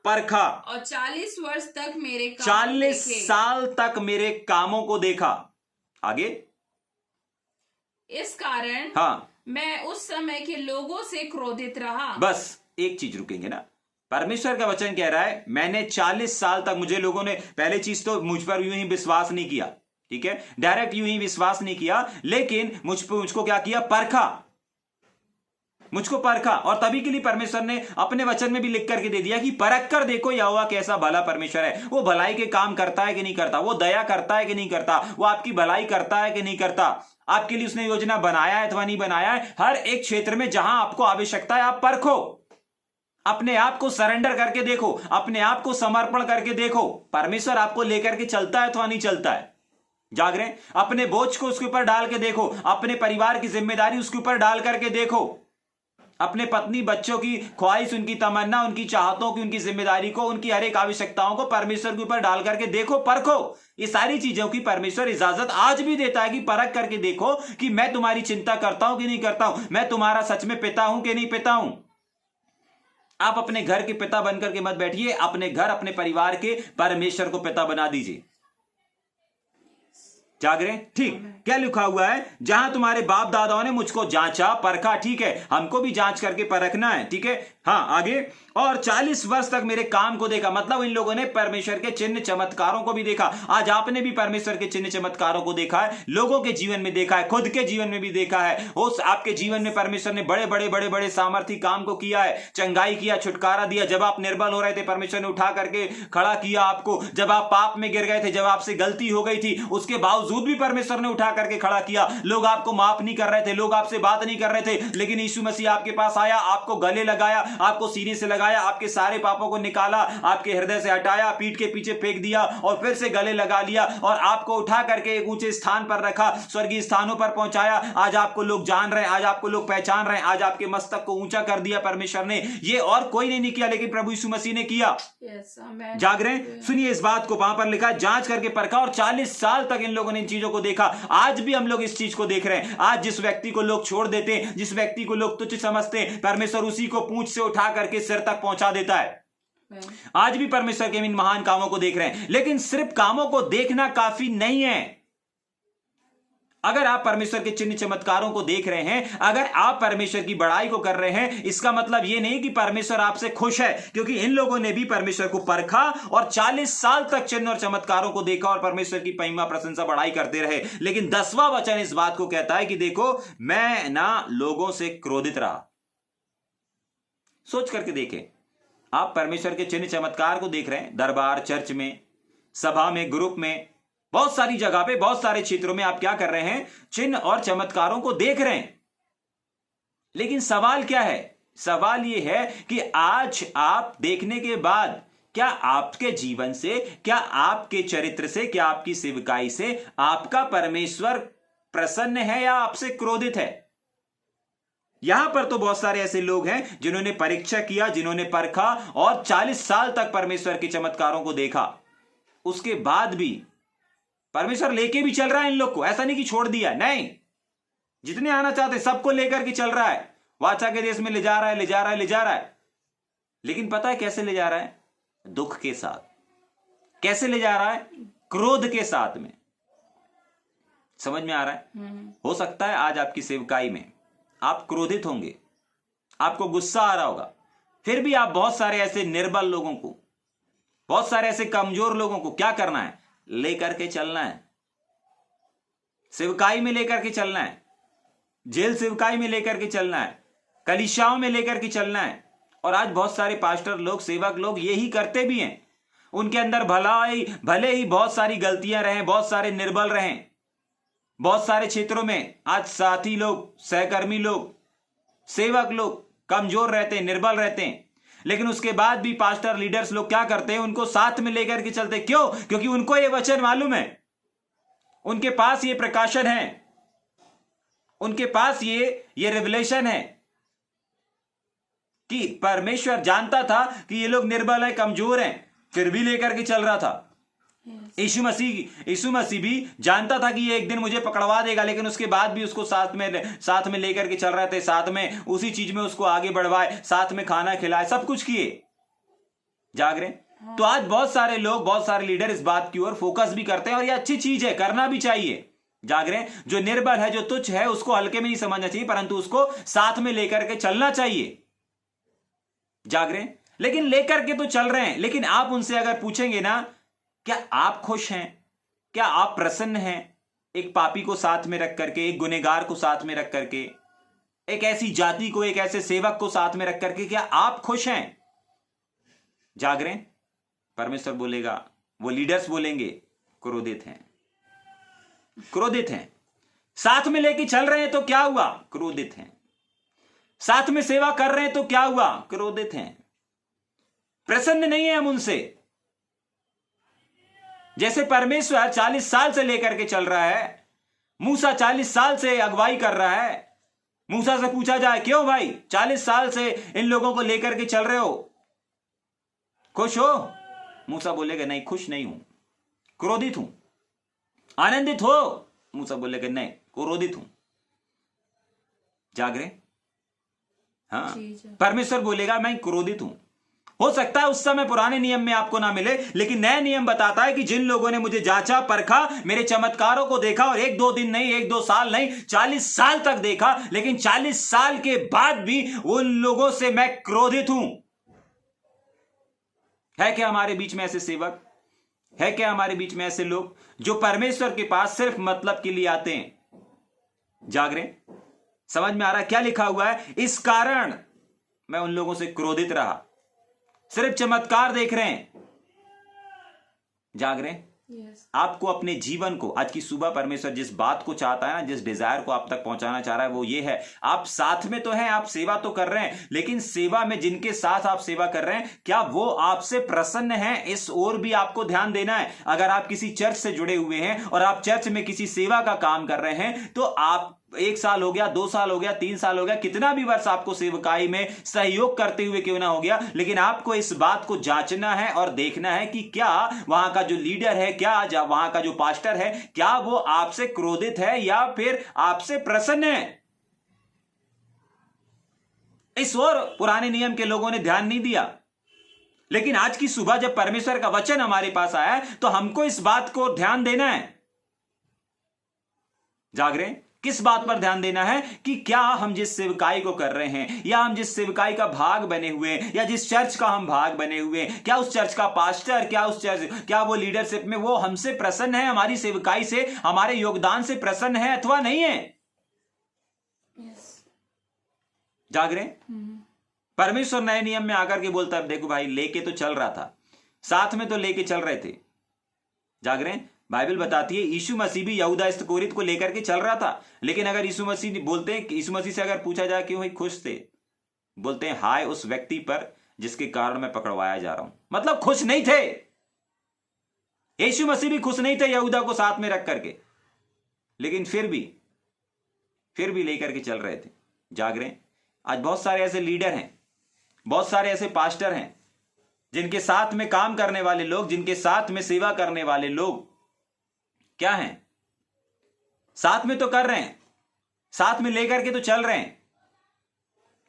परखा और 40 वर्ष तक मेरे काम 40 देखे। साल तक मेरे कामों को देखा। आगे, इस कारण हाँ, मैं उस समय के लोगों से क्रोधित रहा। बस एक चीज रुकेंगे ना। परमेश्वर का वचन कह रहा है, मैंने 40 साल तक, मुझे लोगों ने, पहले चीज तो मुझ पर यूं ही विश्वास नहीं किया, ठीक है, डायरेक्ट यूं ही विश्वास नहीं किया, लेकिन मुझको क्या किया? परखा, मुझको परखा। और तभी के लिए परमेश्वर ने अपने वचन में भी लिख करके दे दिया कि परख कर देखो यहोवा कैसा भला परमेश्वर है। वो भलाई के काम करता है कि नहीं करता, वो दया करता है कि नहीं करता, वो आपकी भलाई करता है कि नहीं करता, आपके लिए उसने योजना बनाया है अथवा नहीं बनाया है। हर एक क्षेत्र में जहां आपको आवश्यकता है, आप परखो, अपने आप को सरेंडर करके देखो, अपने आप को समर्पण करके देखो, परमेश्वर आपको लेकर के चलता है अथवा नहीं चलता है। जाग रहे हैं? अपने बोझ को उसके ऊपर डाल के देखो, अपने परिवार की जिम्मेदारी उसके ऊपर डाल करके देखो, अपने पत्नी बच्चों की ख्वाहिश, उनकी तमन्ना, उनकी चाहतों की, उनकी जिम्मेदारी को, उनकी हर एक आवश्यकताओं को परमेश्वर के ऊपर डाल करके देखो, परखो। ये सारी चीजों की परमेश्वर इजाजत आज भी देता है कि परख करके देखो कि मैं तुम्हारी चिंता करता हूं कि नहीं करता हूं, मैं तुम्हारा सच में पिता हूं कि नहीं पिता हूं। आप अपने घर के पिता बनकर के मत बैठिए, अपने घर, अपने परिवार के परमेश्वर को पिता बना दीजिए। जाग रहे? ठीक, क्या लिखा हुआ है? जहां तुम्हारे बाप दादाओं ने मुझको जांचा परखा, ठीक है, हमको भी जांच करके परखना है, ठीक है। हाँ, आगे, और 40 वर्ष तक मेरे काम को देखा, मतलब इन लोगों ने परमेश्वर के चिन्ह चमत्कारों को भी देखा। आज आपने भी परमेश्वर के चिन्ह चमत्कारों को देखा है, लोगों के जीवन में देखा है, खुद के जीवन में भी देखा है। उस आपके जीवन में परमेश्वर ने बड़े बड़े बड़े बड़े सामर्थी काम को किया है, चंगाई किया, छुटकारा दिया। जब आप निर्बल हो रहे थे, परमेश्वर ने उठा करके खड़ा किया आपको। जब आप पाप में गिर गए थे, जब आपसे गलती हो गई थी, उसके बावजूद भी परमेश्वर ने उठा करके खड़ा किया। लोग आपको माफ नहीं कर रहे थे, लोग आपसे बात नहीं कर रहे थे, लेकिन यीशु मसीह आपके पास आया, आपको गले लगाया, आपको सीने से लगाया, आपके सारे पापों को निकाला, आपके हृदय से हटाया, पीठ के पीछे फेंक दिया और फिर से गले लगा लिया और आपको उठा करके एक ऊंचे स्थान पर रखा, स्वर्गीय स्थानों पर पहुंचाया। आज आपको लोग जान रहे हैं, आज आपको लोग पहचान रहे हैं, आज आपके मस्तक को ऊंचा कर दिया परमेश्वर ने। ये और कोई नहीं किया, लेकिन प्रभु यीशु मसीह ने किया। जाग रहे हैं? सुनिए इस बात को, वहां पर लिखा, जांच करके परखा और 40 साल तक इन लोगों ने इन चीजों को देखा। आज भी हम लोग इस चीज को देख रहे हैं। आज जिस व्यक्ति को लोग छोड़ देते हैं, जिस व्यक्ति को लोग तुच्छ समझते हैं, परमेश्वर उसी को पूंछ से उठा करके सिर तक पहुंचा देता है। आज भी परमेश्वर के इन महान कामों को देख रहे हैं, लेकिन सिर्फ कामों को देखना काफी नहीं है। अगर आप परमेश्वर के चिन्ह चमत्कारों को देख रहे हैं, अगर आप परमेश्वर की बड़ाई को कर रहे हैं, इसका मतलब यह नहीं कि परमेश्वर आपसे खुश है, क्योंकि इन लोगों ने भी परमेश्वर को परखा और 40 साल तक चिन्ह और चमत्कारों को देखा और परमेश्वर की महिमा, प्रशंसा, बड़ाई करते रहे। लेकिन 10वां वचन इस बात को कहता है कि देखो, मैं ना लोगों से क्रोधित रहा। सोच करके देखें, आप परमेश्वर के चिन्ह चमत्कार को देख रहे हैं, दरबार, चर्च में, सभा में, ग्रुप में, बहुत सारी जगह पे, बहुत सारे क्षेत्रों में आप क्या कर रहे हैं? चिन्ह और चमत्कारों को देख रहे हैं। लेकिन सवाल क्या है? सवाल यह है कि आज आप देखने के बाद क्या आपके जीवन से, क्या आपके चरित्र से, क्या आपकी सेवकाई से आपका परमेश्वर प्रसन्न है या आपसे क्रोधित है? यहां पर तो बहुत सारे ऐसे लोग हैं जिन्होंने परीक्षा किया, जिन्होंने परखा और 40 साल तक परमेश्वर के चमत्कारों को देखा। उसके बाद भी परमेश्वर लेके भी चल रहा है इन लोग को, ऐसा नहीं कि छोड़ दिया, नहीं, जितने आना चाहते सबको लेकर के चल रहा है, वाचा के देश में ले जा रहा है, ले जा रहा है, ले जा रहा है। लेकिन पता है कैसे ले जा रहा है? दुख के साथ। कैसे ले जा रहा है? क्रोध के साथ में। समझ में आ रहा है? हो सकता है आज आपकी सेवकाई में आप क्रोधित होंगे, आपको गुस्सा आ रहा होगा, फिर भी आप बहुत सारे ऐसे निर्बल लोगों को, बहुत सारे ऐसे कमजोर लोगों को क्या करना है? लेकर के चलना है। सेवकाई में लेकर के चलना है, जेल सेवकाई में लेकर के चलना है, कलीसियाओं में लेकर के चलना है। और आज बहुत सारे पास्टर लोग, सेवक लोग यही करते भी हैं। उनके अंदर भले ही बहुत सारी गलतियां रहें, बहुत सारे निर्बल रहें, बहुत सारे क्षेत्रों में आज साथी लोग, सहकर्मी लोग, सेवक लोग कमजोर रहते हैं, निर्बल रहते हैं, लेकिन उसके बाद भी पास्टर लीडर्स लोग क्या करते हैं? उनको साथ में लेकर के चलते। क्यों? क्योंकि उनको ये वचन मालूम है, उनके पास ये प्रकाशन है, उनके पास ये रिवलेशन है कि परमेश्वर जानता था कि ये लोग निर्बल है, कमजोर हैं, फिर भी लेकर के चल रहा था। यीशु मसीह भी जानता था कि ये एक दिन मुझे पकड़वा देगा, लेकिन उसके बाद भी उसको साथ में लेकर के चल रहे थे, साथ में उसी चीज में उसको आगे बढ़वाए, साथ में खाना खिलाए, सब कुछ किए। जाग रहे? तो आज बहुत सारे लोग, बहुत सारे लीडर इस बात की ओर फोकस भी करते हैं, और ये अच्छी चीज है, करना भी चाहिए। जाग रहे? जो निर्बल है, जो तुच्छ है, उसको हल्के में नहीं समझना चाहिए, परंतु उसको साथ में लेकर के चलना चाहिए। जाग रहे? लेकिन लेकर के तो चल रहे हैं, लेकिन आप उनसे अगर पूछेंगे ना, क्या आप खुश हैं? क्या आप प्रसन्न हैं? एक पापी को साथ में रख करके, एक गुनहगार को साथ में रख करके, एक ऐसी जाति को, एक ऐसे सेवक को साथ में रख करके, क्या आप खुश हैं? जाग रहे? परमेश्वर बोलेगा, वो लीडर्स बोलेंगे, क्रोधित हैं, क्रोधित हैं। साथ में लेके चल रहे हैं तो क्या हुआ? क्रोधित हैं। साथ में सेवा कर रहे हैं तो क्या हुआ? क्रोधित हैं। प्रसन्न नहीं है हम उनसे। जैसे परमेश्वर 40 साल से लेकर के चल रहा है, मूसा 40 साल से अगुवाई कर रहा है। मूसा से पूछा जाए, क्यों भाई 40 साल से इन लोगों को लेकर के चल रहे हो, खुश हो? मूसा बोलेगा, नहीं, खुश नहीं हूं, क्रोधित हूं। आनंदित हो? मूसा बोलेगा, नहीं, क्रोधित हूं। जाग रहे? हाँ, परमेश्वर बोलेगा, मैं क्रोधित हूं। हो सकता है उस समय पुराने नियम में आपको ना मिले, लेकिन नया नियम बताता है कि जिन लोगों ने मुझे जांचा, परखा, मेरे चमत्कारों को देखा, और 1-2 दिन नहीं, 1-2 साल नहीं, 40 साल तक देखा, लेकिन 40 साल के बाद भी उन लोगों से मैं क्रोधित हूं। है क्या हमारे बीच में ऐसे सेवक? है क्या हमारे बीच में ऐसे लोग जो परमेश्वर के पास सिर्फ मतलब के लिए आते हैं? जाग रहे? समझ में आ रहा है क्या लिखा हुआ है? इस कारण मैं उन लोगों से क्रोधित रहा। सिर्फ चमत्कार देख रहे हैं। जाग रहे? आपको अपने जीवन को, आज की सुबह परमेश्वर जिस बात को चाहता है ना, जिस डिजायर को आप तक पहुंचाना चाह रहा है, वो ये है, आप साथ में तो हैं, आप सेवा तो कर रहे हैं, लेकिन सेवा में जिनके साथ आप सेवा कर रहे हैं, क्या वो आपसे प्रसन्न हैं? इस ओर भी आपको ध्यान देना है। अगर आप किसी चर्च से जुड़े हुए हैं और आप चर्च में किसी सेवा का काम कर रहे हैं, तो आप 1 साल हो गया, 2 साल हो गया, 3 साल हो गया, कितना भी वर्ष आपको सेवकाई में सहयोग करते हुए क्यों ना हो गया, लेकिन आपको इस बात को जांचना है और देखना है कि क्या वहां का जो लीडर है, क्या वहां का जो पास्टर है, क्या वो आपसे क्रोधित है या फिर आपसे प्रसन्न है। इस ओर पुराने नियम के लोगों ने ध्यान नहीं दिया, लेकिन आज की सुबह जब परमेश्वर का वचन हमारे पास आया है, तो हमको इस बात को ध्यान देना है। जाग रहे? किस बात पर ध्यान देना है कि क्या हम जिस सेवकाई को कर रहे हैं, या हम जिस सेवकाई का भाग बने हुए हैं, या जिस चर्च का हम भाग बने हुए हैं, क्या उस चर्च का पास्टर, क्या वो लीडरशिप में वो हमसे प्रसन्न है, हमारी सेवकाई से, हमारे योगदान से प्रसन्न है अथवा नहीं है? जाग रहे? परमेश्वर नए नियम में आकर के बोलता है, देखो भाई, लेके तो चल रहा था, साथ में तो लेके चल रहे थे। जाग रहे? बाइबल बताती है यीशु मसीह भी यहूदा इस्करियोत को लेकर के चल रहा था, लेकिन अगर यीशु मसीह बोलते हैं, यीशु मसीह से अगर पूछा जाए क्यों भाई खुश थे, बोलते हैं, हाय उस व्यक्ति पर जिसके कारण मैं पकड़वाया जा रहा हूं। मतलब खुश नहीं थे। यीशु मसीह भी खुश नहीं थे यहूदा को साथ में रख करके, लेकिन फिर भी लेकर के चल रहे थे। जाग रहे? आज बहुत सारे ऐसे लीडर हैं, बहुत सारे ऐसे पास्टर हैं, जिनके साथ में काम करने वाले लोग, जिनके साथ में सेवा करने वाले लोग क्या हैं? साथ में तो कर रहे हैं, साथ में लेकर के तो चल रहे हैं।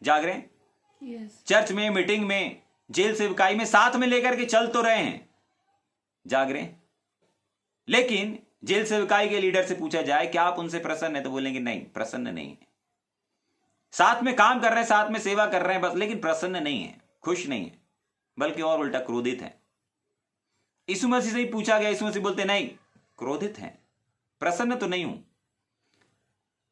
जाग रहे हैं? चर्च में, मीटिंग में, जेल सेवकाई में साथ में लेकर के चल तो रहे हैं। जाग रहे हैं? लेकिन जेल सेवकाई के लीडर से पूछा जाए क्या आप उनसे प्रसन्न है, तो बोलेंगे नहीं, प्रसन्न नहीं है। साथ में काम कर रहे हैं, साथ में सेवा कर रहे हैं बस, लेकिन प्रसन्न नहीं है, खुश नहीं है, बल्कि और उल्टा क्रोधित है। यीशु मसीह से ही पूछा गया, यीशु मसीह बोलते नहीं, क्रोधित हैं, प्रसन्न तो नहीं हूं।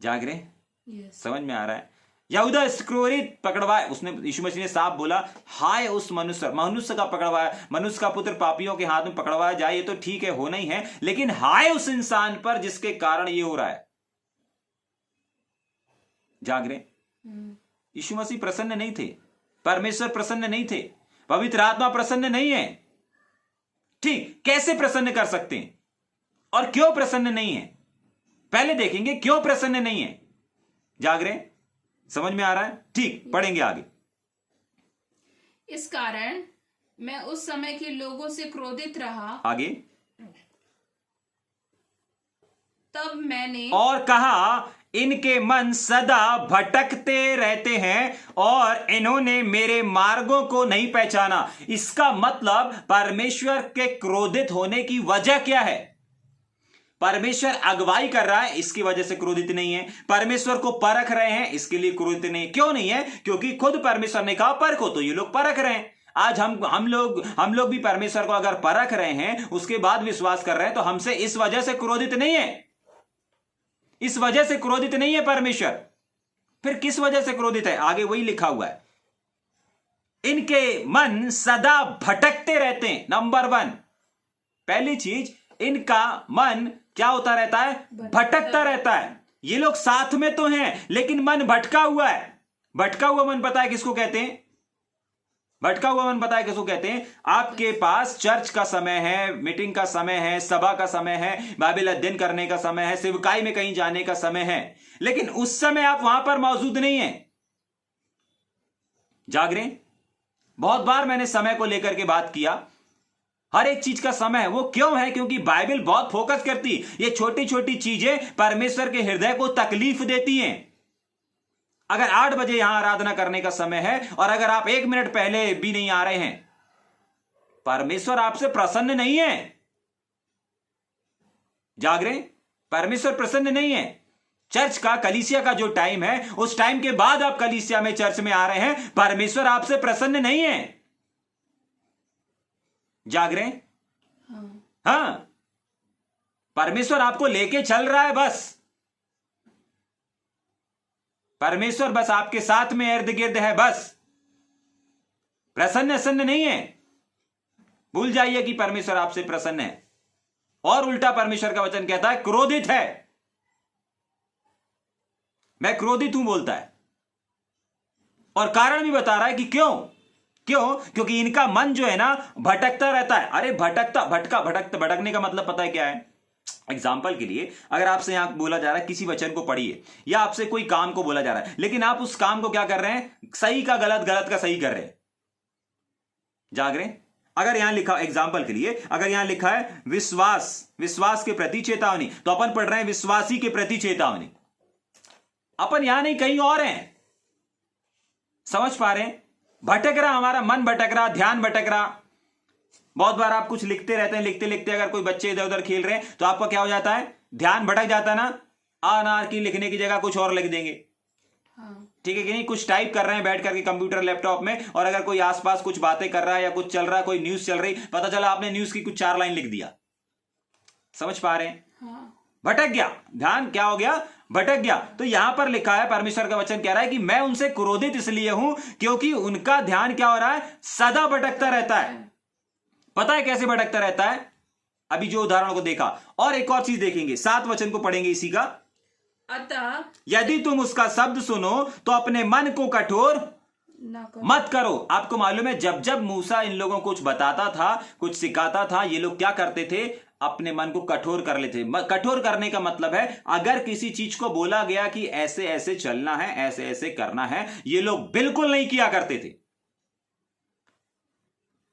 जाग रहे? यस। समझ में आ रहा है? यहूदा इस्करियोती पकड़वाए, उसने यीशु मसीह ने साफ बोला, हाय उस मनुष्य का पकड़वाया, मनुष्य का पुत्र पापियों के हाथ में पकड़वाया जाए, ये तो ठीक है, होना ही है, लेकिन हाय उस इंसान पर जिसके कारण ये हो रहा है। जाग रहे? यीशु मसीह प्रसन्न नहीं थे, परमेश्वर प्रसन्न नहीं थे, पवित्र आत्मा प्रसन्न नहीं है। ठीक, कैसे प्रसन्न कर सकते हैं और क्यों प्रसन्न नहीं है, पहले देखेंगे क्यों प्रसन्न नहीं है। जाग रहे? समझ में आ रहा है? ठीक, पढ़ेंगे आगे। इस कारण मैं उस समय के लोगों से क्रोधित रहा, आगे, तब मैंने और कहा, इनके मन सदा भटकते रहते हैं और इन्होंने मेरे मार्गों को नहीं पहचाना। इसका मतलब परमेश्वर के क्रोधित होने की वजह क्या है? परमेश्वर अगुवाई कर रहा है, इसकी वजह से क्रोधित नहीं है। परमेश्वर को परख रहे हैं, इसके लिए क्रोधित नहीं है। क्यों नहीं है? क्योंकि खुद परमेश्वर ने कहा परखो, तो ये लोग परख रहे हैं। आज हम लोग भी परमेश्वर को अगर परख रहे हैं, उसके बाद विश्वास कर रहे हैं, तो हमसे इस वजह से क्रोधित नहीं है, इस वजह से क्रोधित नहीं है परमेश्वर। फिर किस वजह से क्रोधित है? आगे वही लिखा हुआ है, इनके मन सदा भटकते रहते हैं। नंबर 1, पहली चीज, इनका मन क्या होता रहता है? भटकता रहता है। ये लोग साथ में तो हैं, लेकिन मन भटका हुआ है। भटका हुआ मन पता है किसको कहते हैं? भटका हुआ मन पता है किसको कहते हैं? आपके पास चर्च का समय है, मीटिंग का समय है, सभा का समय है, बाइबल अध्ययन करने का समय है, सेवकाई में कहीं जाने का समय है, लेकिन उस समय आप वहां पर मौजूद नहीं है। जाग रहे? बहुत बार मैंने समय को लेकर के बात किया। हर एक चीज का समय है। वो क्यों है? क्योंकि बाइबल बहुत फोकस करती, ये छोटी छोटी चीजें परमेश्वर के हृदय को तकलीफ देती हैं। अगर 8 बजे यहां आराधना करने का समय है और अगर आप 1 मिनट पहले भी नहीं आ रहे हैं, परमेश्वर आपसे प्रसन्न नहीं है। जाग रहे? परमेश्वर प्रसन्न नहीं है। चर्च का, कलीसिया का जो टाइम है, उस टाइम के बाद आप कलीसिया में, चर्च में आ रहे हैं, परमेश्वर आपसे प्रसन्न नहीं है। जाग रहे? हाँ, परमेश्वर आपको लेके चल रहा है, बस परमेश्वर बस आपके साथ में इर्द गिर्द है, बस प्रसन्न नहीं है। भूल जाइए कि परमेश्वर आपसे प्रसन्न है। और उल्टा परमेश्वर का वचन कहता है क्रोधित है। मैं क्रोधित हूं बोलता है, और कारण भी बता रहा है कि क्यों। क्योंकि इनका मन जो है ना, भटकता रहता है। अरे भटकने का मतलब पता है क्या है? एग्जाम्पल के लिए, अगर आपसे यहां बोला जा रहा है किसी वचन को पढ़िए, या आपसे कोई काम को बोला जा रहा है, लेकिन आप उस काम को क्या कर रहे हैं? सही का गलत, गलत का सही कर रहे हैं। जाग रहे? अगर यहां लिखा, एग्जाम्पल के लिए, अगर यहां लिखा है विश्वास के प्रति चेतावनी, तो अपन पढ़ रहे हैं विश्वासी के प्रति चेतावनी। अपन यहां नहीं, कहीं और हैं। समझ पा रहे हैं? भटक रहा, हमारा मन भटक रहा, ध्यान भटक रहा। बहुत बार आप कुछ लिखते रहते हैं, लिखते लिखते अगर कोई बच्चे इधर उधर खेल रहे हैं, तो आपका क्या हो जाता है? ध्यान भटक जाता है ना। अनार की लिखने की जगह कुछ और लिख देंगे। ठीक है कि नहीं? कुछ टाइप कर रहे हैं बैठ करके कंप्यूटर, लैपटॉप में, और अगर कोई आसपास कुछ बातें कर रहा है या कुछ चल रहा है, कोई न्यूज चल रही, पता चला आपने न्यूज की कुछ 4 लाइन लिख दिया। समझ पा रहे हैं? भटक गया, ध्यान क्या हो गया? भटक गया। तो यहां पर लिखा है, परमेश्वर का वचन कह रहा है कि मैं उनसे क्रोधित इसलिए हूं क्योंकि उनका ध्यान क्या हो रहा है? सदा भटकता रहता है। पता है कैसे भटकता रहता है? अभी जो उदाहरण को देखा, और एक और चीज देखेंगे, 7 वचन को पढ़ेंगे इसी का। अतः यदि तुम उसका शब्द सुनो तो अपने मन को कठोर मत करो। आपको मालूम है, जब जब मूसा इन लोगों को कुछ बताता था, कुछ सिखाता था, ये लोग क्या करते थे? अपने मन को कठोर कर लेते। कठोर करने का मतलब है, अगर किसी चीज को बोला गया कि ऐसे ऐसे चलना है, ऐसे ऐसे करना है, ये लोग बिल्कुल नहीं किया करते थे।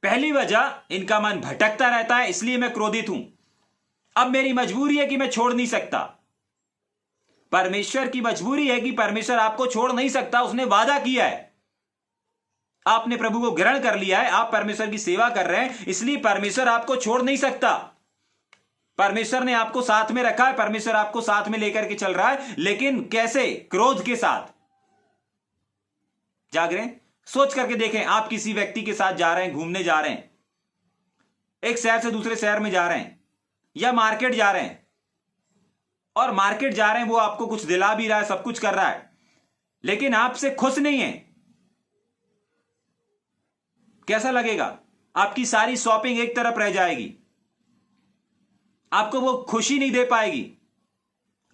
पहली वजह, इनका मन भटकता रहता है, इसलिए मैं क्रोधित हूं। अब मेरी मजबूरी है कि मैं छोड़ नहीं सकता। परमेश्वर की मजबूरी है कि परमेश्वर आपको छोड़ नहीं सकता, उसने वादा किया है। आपने प्रभु को ग्रहण कर लिया है, आप परमेश्वर की सेवा कर रहे हैं, इसलिए परमेश्वर आपको छोड़ नहीं सकता। परमेश्वर ने आपको साथ में रखा है, परमेश्वर आपको साथ में लेकर के चल रहा है, लेकिन कैसे? क्रोध के साथ। जाग रहे हैं? सोच करके देखें, आप किसी व्यक्ति के साथ जा रहे हैं, घूमने जा रहे हैं, एक शहर से दूसरे शहर में जा रहे हैं, या मार्केट जा रहे हैं, और मार्केट जा रहे हैं, वो आपको कुछ दिला भी रहा है, सब कुछ कर रहा है, लेकिन आपसे खुश नहीं है, कैसा लगेगा? आपकी सारी शॉपिंग एक तरफ रह जाएगी, आपको वो खुशी नहीं दे पाएगी,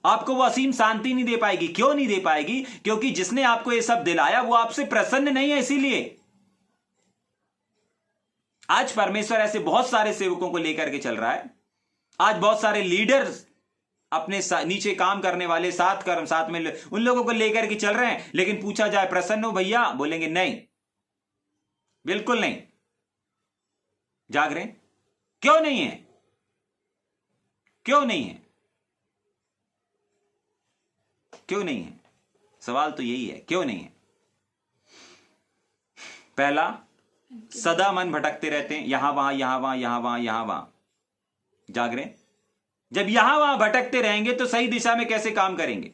आपको वो असीम शांति नहीं दे पाएगी। क्यों नहीं दे पाएगी? क्योंकि जिसने आपको ये सब दिलाया वो आपसे प्रसन्न नहीं है। इसीलिए आज परमेश्वर ऐसे बहुत सारे सेवकों को लेकर के चल रहा है। आज बहुत सारे लीडर्स अपने नीचे काम करने वाले साथ में उन लोगों को लेकर के चल रहे हैं, लेकिन पूछा जाए प्रसन्न हो भैया, बोलेंगे नहीं, बिल्कुल नहीं। जाग रहे? क्यों नहीं है? क्यों नहीं है? क्यों नहीं है? सवाल तो यही है, क्यों नहीं है? पहला, सदा मन भटकते रहते हैं, यहां वहां यहां वहां यहां वहां यहां वहां। जाग रहे? जब यहां वहां भटकते रहेंगे तो सही दिशा में कैसे काम करेंगे?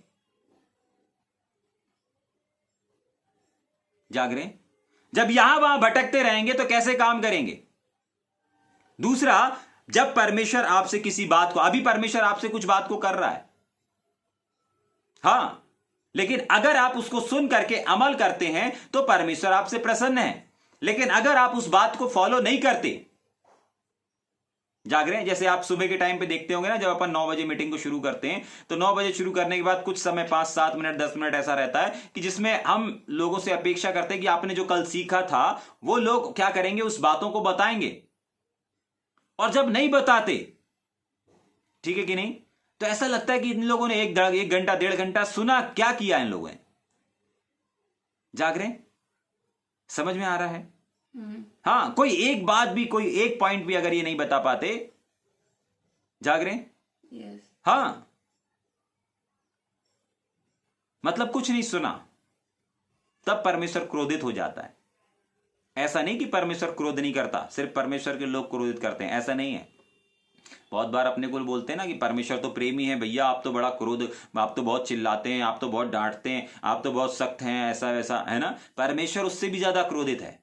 जाग रहे? जब यहां वहां भटकते रहेंगे तो कैसे काम करेंगे? दूसरा, जब परमेश्वर आपसे किसी बात को, अभी परमेश्वर आपसे कुछ बात को कर रहा है, हां, लेकिन अगर आप उसको सुन करके अमल करते हैं तो परमेश्वर आपसे प्रसन्न है। लेकिन अगर आप उस बात को फॉलो नहीं करते, जाग रहे हैं, जैसे आप सुबह के टाइम पे देखते होंगे ना, जब अपन 9 बजे मीटिंग को शुरू करते हैं तो 9 बजे शुरू करने के बाद कुछ समय 5-7 मिनट 10 मिनट ऐसा रहता है कि जिसमें हम लोगों से अपेक्षा करते हैं कि आपने जो कल सीखा था वो लोग क्या करेंगे, उस बातों को बताएंगे। और जब नहीं बताते, ठीक है कि नहीं, तो ऐसा लगता है कि इन लोगों ने 1 घंटा 1.5 घंटा सुना, क्या किया इन लोगों ने? जाग रहे हैं? समझ में आ रहा है? हाँ, कोई एक बात भी, कोई एक पॉइंट भी अगर ये नहीं बता पाते, जाग रहे हैं? yes. हाँ, मतलब कुछ नहीं सुना, तब परमेश्वर क्रोधित हो जाता है। ऐसा नहीं कि परमेश्वर क्रोध नहीं करता, सिर्फ परमेश्वर के लोग क्रोधित करते हैं, ऐसा नहीं है। बहुत बार अपने को बोलते हैं ना कि परमेश्वर तो प्रेमी है, भैया आप तो बड़ा क्रोध, आप तो बहुत चिल्लाते हैं, आप तो बहुत डांटते हैं, आप तो बहुत सख्त हैं, ऐसा वैसा, है ना? परमेश्वर उससे भी ज्यादा क्रोधित है।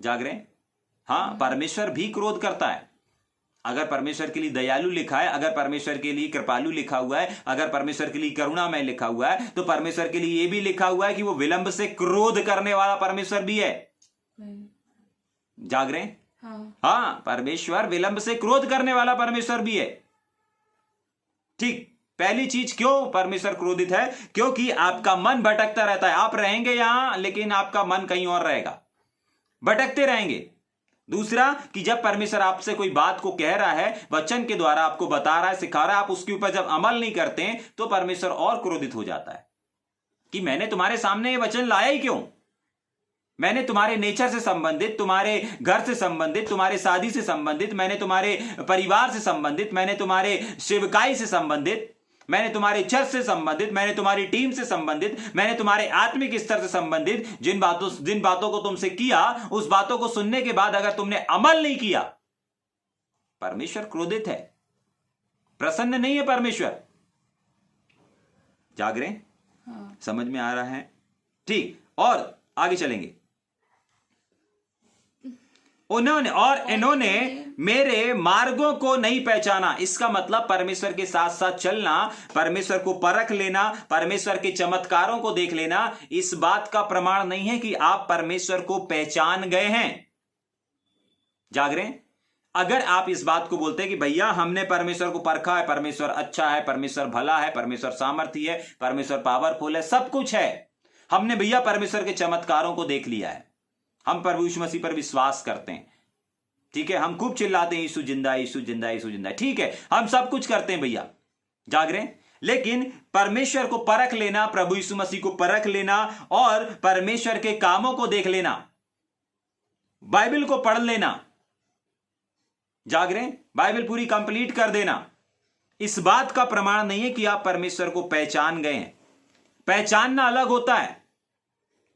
जाग रहे हैं? हाँ, परमेश्वर भी क्रोध करता है। अगर परमेश्वर के लिए दयालु लिखा है, अगर परमेश्वर के लिए कृपालु लिखा हुआ है, अगर परमेश्वर के लिए करुणामय लिखा हुआ है, तो परमेश्वर के लिए यह भी लिखा हुआ है कि वो विलंब से क्रोध करने वाला परमेश्वर भी है। जाग रहे हैं? हाँ, परमेश्वर विलंब से क्रोध करने वाला परमेश्वर भी है। ठीक, पहली चीज, क्यों परमेश्वर क्रोधित है? क्योंकि आपका मन भटकता रहता है। आप रहेंगे यहां, लेकिन आपका मन कहीं और रहेगा, भटकते रहेंगे। दूसरा, कि जब परमेश्वर आपसे कोई बात को कह रहा है, वचन के द्वारा आपको बता रहा है, सिखा रहा है, आप उसके ऊपर जब अमल नहीं करते हैं तो परमेश्वर और क्रोधित हो जाता है कि मैंने तुम्हारे सामने ये वचन लाया ही क्यों? मैंने तुम्हारे नेचर से संबंधित, तुम्हारे घर से संबंधित, तुम्हारे शादी से संबंधित, मैंने तुम्हारे परिवार से संबंधित, मैंने तुम्हारे सेवकाई से संबंधित, मैंने तुम्हारे चर्च से संबंधित, मैंने तुम्हारी टीम से संबंधित, मैंने तुम्हारे आत्मिक स्तर से संबंधित जिन बातों को तुमसे किया, उस बातों को सुनने के बाद अगर तुमने अमल नहीं किया, परमेश्वर क्रोधित है, प्रसन्न नहीं है परमेश्वर। जाग रहे हैं? हाँ। समझ में आ रहा है? ठीक, और आगे चलेंगे। इन्होंने मेरे मार्गों को नहीं पहचाना। इसका मतलब परमेश्वर के साथ साथ चलना, परमेश्वर को परख लेना, परमेश्वर के चमत्कारों को देख लेना, इस बात का प्रमाण नहीं है कि आप परमेश्वर को पहचान गए हैं। जाग रहे हैं? अगर आप इस बात को बोलते हैं कि भैया हमने परमेश्वर को परखा है, परमेश्वर अच्छा है, परमेश्वर भला है, परमेश्वर सामर्थ्य है, परमेश्वर पावरफुल है, सब कुछ है, हमने भैया परमेश्वर के चमत्कारों को देख लिया है, हम प्रभु यीशु मसीह पर विश्वास करते हैं, ठीक है, हम खूब चिल्लाते हैं यीशु जिंदा है, यीशु जिंदा है, यीशु जिंदा है, ठीक है, हम सब कुछ करते हैं भैया। जाग रहे हैं? लेकिन परमेश्वर को परख लेना, प्रभु यीशु मसीह को परख लेना और परमेश्वर के कामों को देख लेना, बाइबल को पढ़ लेना, जाग रहे हैं, बाइबल पूरी कंप्लीट कर देना, इस बात का प्रमाण नहीं है कि आप परमेश्वर को पहचान गए हैं। पहचानना अलग होता है।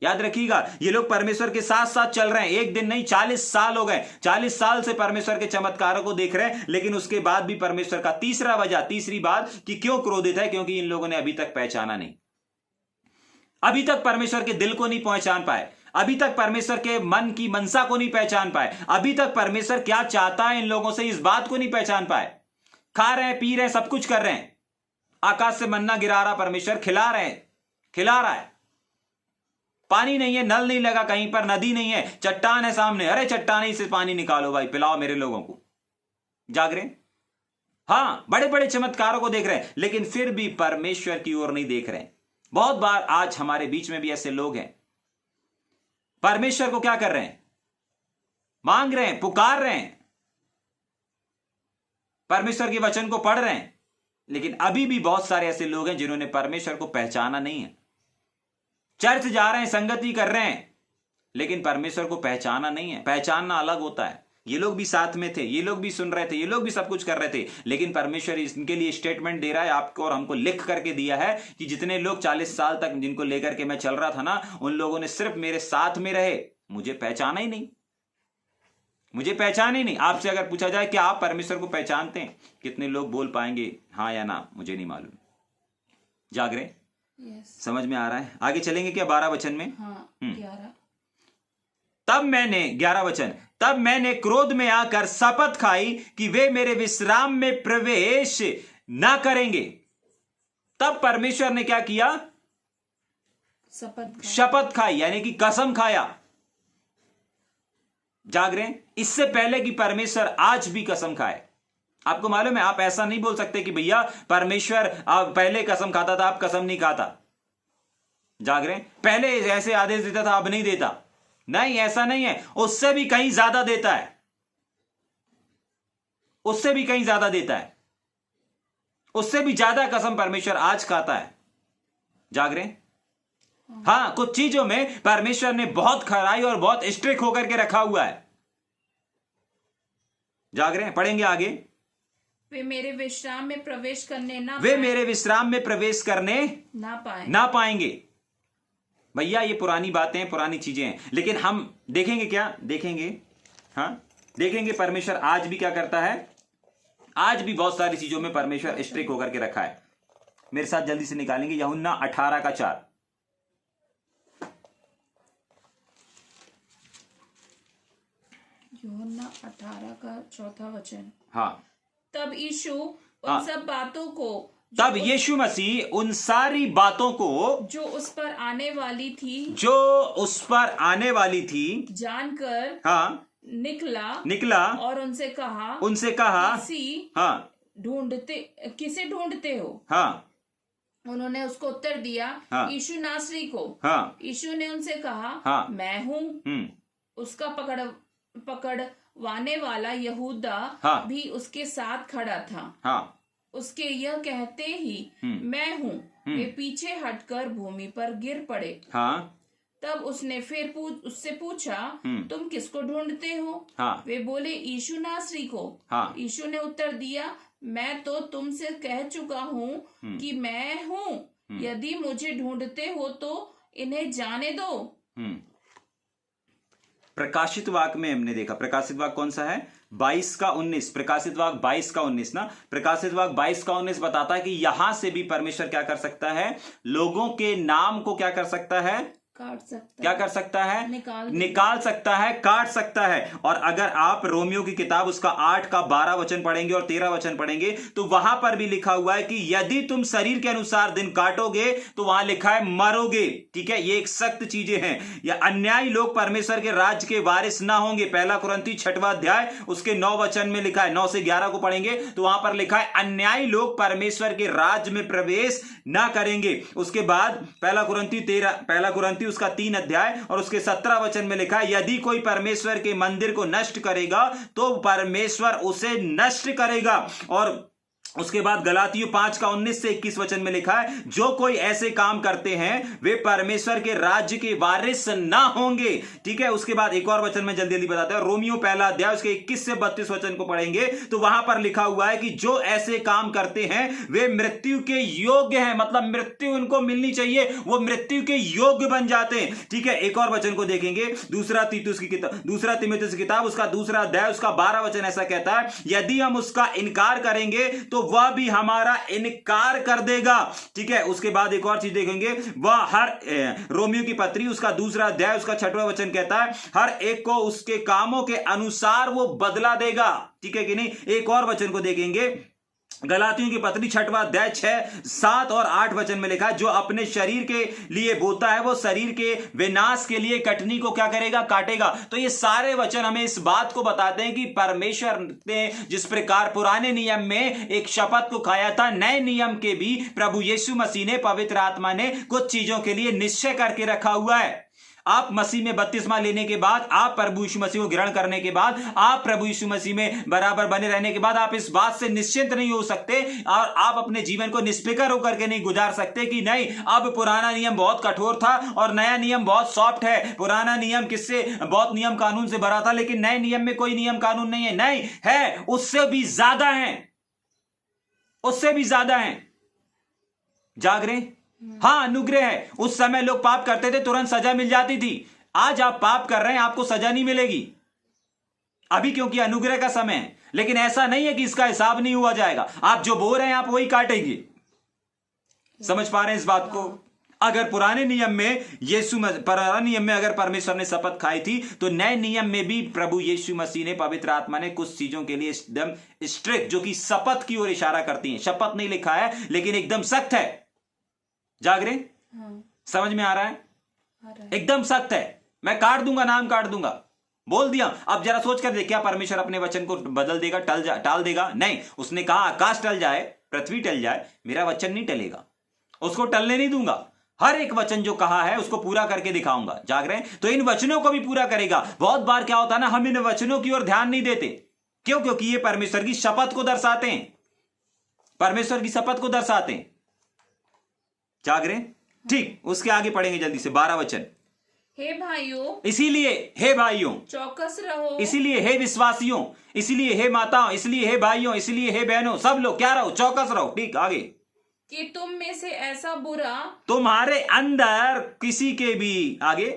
याद रखिएगा, ये लोग परमेश्वर के साथ साथ चल रहे हैं, एक दिन नहीं 40 साल हो गए, 40 साल से परमेश्वर के चमत्कारों को देख रहे हैं, लेकिन उसके बाद भी परमेश्वर का तीसरी बात कि क्यों क्रोधित है, क्योंकि इन लोगों ने अभी तक पहचाना नहीं, अभी तक परमेश्वर के दिल को नहीं पहचान पाए, अभी तक परमेश्वर के मन की मनसा को नहीं पहचान पाए, अभी तक परमेश्वर क्या चाहता है इन लोगों से, इस बात को नहीं पहचान पाए। खा रहे हैं, पी रहे हैं, सब कुछ कर रहे हैं, आकाश से मन्ना गिरा रहा परमेश्वर, खिला रहा है। पानी नहीं है, नल नहीं लगा कहीं पर, नदी नहीं है, चट्टान है सामने, अरे चट्टान से पानी निकालो भाई, पिलाओ मेरे लोगों को। जाग रहे हैं? हाँ, बड़े बड़े चमत्कारों को देख रहे हैं, लेकिन फिर भी परमेश्वर की ओर नहीं देख रहे हैं। बहुत बार आज हमारे बीच में भी ऐसे लोग हैं, परमेश्वर को क्या कर रहे हैं? मांग रहे हैं, पुकार रहे हैं, परमेश्वर के वचन को पढ़ रहे हैं, लेकिन अभी भी बहुत सारे ऐसे लोग हैं जिन्होंने परमेश्वर को पहचाना नहीं है। चर्च जा रहे हैं, संगति कर रहे हैं, लेकिन परमेश्वर को पहचाना नहीं है। पहचानना अलग होता है। ये लोग भी साथ में थे, ये लोग भी सुन रहे थे, ये लोग भी सब कुछ कर रहे थे, लेकिन परमेश्वर इनके लिए स्टेटमेंट दे रहा है, आपको और हमको लिख करके दिया है कि जितने लोग 40 साल तक जिनको लेकर के मैं चल रहा था ना, उन लोगों ने सिर्फ मेरे साथ में रहे, मुझे पहचाना ही नहीं, मुझे पहचान ही नहीं। आपसे अगर पूछा जाए कि आप परमेश्वर को पहचानते हैं, कितने लोग बोल पाएंगे हाँ या ना? मुझे नहीं मालूम। जाग रहे? समझ में आ रहा है? आगे चलेंगे क्या 12 वचन में? हाँ, 11। तब मैंने क्रोध में आकर शपथ खाई कि वे मेरे विश्राम में प्रवेश ना करेंगे। तब परमेश्वर ने क्या किया? शपथ खाई, यानी कि कसम खाया। जाग रहे हैं? इससे पहले कि परमेश्वर आज भी कसम खाए। आपको मालूम है, आप ऐसा नहीं बोल सकते कि भैया परमेश्वर पहले कसम खाता था, आप कसम नहीं खाता। जाग रहे हैं? पहले ऐसे आदेश देता था, अब नहीं देता। नहीं, ऐसा नहीं है, उससे भी कहीं ज्यादा देता है, उससे भी कहीं ज्यादा देता है, उससे भी ज्यादा कसम परमेश्वर आज खाता है। जाग रहे हैं? हाँ, कुछ चीजों में परमेश्वर ने बहुत खराई और बहुत स्ट्रिक्ट होकर के रखा हुआ है। जाग रहे हैं? पढ़ेंगे आगे। वे मेरे विश्राम में प्रवेश करने ना पाएंगे। भैया ये पुरानी बातें हैं, पुरानी चीजें हैं, लेकिन हम देखेंगे क्या? देखेंगे परमेश्वर आज भी क्या करता है। आज भी बहुत सारी चीजों में परमेश्वर स्ट्रिक्ट होकर के रखा है। मेरे साथ जल्दी से निकालेंगे यूहन्ना 18:4। यूहन्ना 18:4। हाँ। तब यीशु मसीह उन सारी बातों को जो उस पर आने वाली थी जानकर निकला और उनसे कहा किसे ढूंढते हो? उन्होंने उसको उत्तर दिया, यीशु नासरी को। यीशु ने उनसे कहा, मैं हूँ। उसका पकड़वाने वाला यहूदा भी उसके साथ खड़ा था। उसके यह कहते ही मैं हूँ, वे पीछे हटकर भूमि पर गिर पड़े। तब उसने फिर उससे पूछा, तुम किसको ढूंढते हो? वे बोले, यीशु नासरी को। यीशु ने उत्तर दिया, मैं तो तुमसे कह चुका हूँ कि मैं हूँ। यदि मुझे ढूंढते हो तो इन्हें जाने दो। प्रकाशित वाक्य में हमने देखा, प्रकाशित वाक्य कौन सा है? 22:19। प्रकाशित वाक्य 22:19 ना, प्रकाशित वाक्य 22:19 बताता है कि यहां से भी परमेश्वर क्या कर सकता है? लोगों के नाम को क्या कर सकता है? क्या कर सकता है? निकाल सकता है, काट सकता है। और अगर आप रोमियो की किताब उसका 8:12 वचन पढ़ेंगे और 13 वचन पढ़ेंगे तो वहां पर भी लिखा हुआ है कि यदि तुम शरीर के अनुसार दिन काटोगे तो वहां लिखा है मरोगे। ठीक है, ये एक सख्त चीजें हैं। या अन्यायी लोग परमेश्वर के राज्य के वारिस ना होंगे। 1 कुरिन्ती 6वां अध्याय उसके 9 वचन में लिखा है, 9 से 11 को पढ़ेंगे तो वहां पर लिखा है अन्यायी लोग परमेश्वर के राज्य में प्रवेश ना करेंगे। उसके बाद 1 कुरिन्ती उसका 3 अध्याय और उसके 17 वचन में लिखा है, यदि कोई परमेश्वर के मंदिर को नष्ट करेगा तो परमेश्वर उसे नष्ट करेगा। और उसके बाद गलातियों 5:19 से 21 वचन में लिखा है, जो कोई ऐसे काम करते हैं वे परमेश्वर के राज्य के वारिस ना होंगे। ठीक है, उसके बाद एक और वचन में जल्दी जल्दी बताते हैं, रोमियो 1 अध्याय उसके 21 से 32 वचन को पढ़ेंगे तो वहां पर लिखा हुआ है कि जो ऐसे काम करते हैं वे मृत्यु के योग्य हैं। मतलब मृत्यु उनको मिलनी चाहिए, वो मृत्यु के योग्य बन जाते हैं। ठीक है, एक और वचन को देखेंगे, 2 तीमुथियुस की किताब उसका 2 अध्याय उसका 12 वचन ऐसा कहता है, यदि हम उसका इनकार करेंगे तो वह भी हमारा इनकार कर देगा। ठीक है, उसके बाद एक और चीज देखेंगे, वह रोमियो की पत्री उसका 2 अध्याय उसका 6वां वचन कहता है, हर एक को उसके कामों के अनुसार वो बदला देगा। ठीक है कि नहीं? एक और वचन को देखेंगे, गलातियों की पत्री 6वां अध्याय 6, 7 और 8 वचन में लिखा है, जो अपने शरीर के लिए बोता है वो शरीर के विनाश के लिए कटनी को क्या करेगा, काटेगा। तो ये सारे वचन हमें इस बात को बताते हैं कि परमेश्वर ने जिस प्रकार पुराने नियम में एक शपथ को खाया था, नए नियम के भी प्रभु यीशु मसीह ने, पवित्र आत्मा ने कुछ चीजों के लिए निश्चय करके रखा हुआ है। आप मसीह में बपतिस्मा लेने के बाद, आप प्रभु यीशु मसीह को ग्रहण करने के बाद, आप प्रभु यीशु मसीह में बराबर बने रहने के बाद आप इस बात से निश्चिंत नहीं हो सकते और आप अपने जीवन को निष्फिक्र होकर के नहीं गुजार सकते कि नहीं अब पुराना नियम बहुत कठोर था और नया नियम बहुत सॉफ्ट है। पुराना नियम किससे बहुत नियम कानून से भरा था, लेकिन नए नियम में कोई नियम कानून नहीं है। नहीं है, उससे भी ज्यादा है, उससे भी ज्यादा है। जाग रहे? हाँ, अनुग्रह है। उस समय लोग पाप करते थे, तुरंत सजा मिल जाती थी। आज आप पाप कर रहे हैं, आपको सजा नहीं मिलेगी अभी, क्योंकि अनुग्रह का समय है। लेकिन ऐसा नहीं है कि इसका हिसाब नहीं हुआ जाएगा। आप जो बो रहे हैं आप वही काटेंगे। समझ पा रहे हैं इस बात को? अगर पुराने नियम में अगर परमेश्वर ने शपथ खाई थी, तो नए नियम में भी प्रभु यीशु मसीह ने, पवित्र आत्मा ने कुछ चीजों के लिए एकदम स्ट्रिक्ट, जो कि शपथ की ओर इशारा करती हैं। शपथ नहीं लिखा है लेकिन एकदम सख्त है। जाग रहे? समझ में आ रहा है? एकदम सख्त है। मैं काट दूंगा, नाम काट दूंगा, बोल दिया। अब जरा सोच कर देख, क्या परमेश्वर अपने वचन को बदल देगा, टाल देगा? नहीं। उसने कहा आकाश टल जाए, पृथ्वी टल जाए, मेरा वचन नहीं टलेगा। उसको टलने नहीं दूंगा। हर एक वचन जो कहा है उसको पूरा करके दिखाऊंगा। जाग रहे हैं? तो इन वचनों को भी पूरा करेगा। बहुत बार क्या होता है ना, हम इन वचनों की ओर ध्यान नहीं देते। क्यों? क्योंकि ये परमेश्वर की शपथ को दर्शाते हैं, परमेश्वर की शपथ को दर्शाते हैं। जाग रहे? ठीक, उसके आगे पढ़ेंगे जल्दी से 12 वचन। हे भाइयों, इसीलिए हे भाइयों चौकस रहो, इसलिए हे विश्वासियों, इसलिए हे माताओं, इसलिए हे भाइयों, इसलिए हे बहनों, सब लोग क्या रहो? चौकस रहो। ठीक, आगे। कि तुम में से ऐसा बुरा, तुम्हारे अंदर किसी के भी, आगे,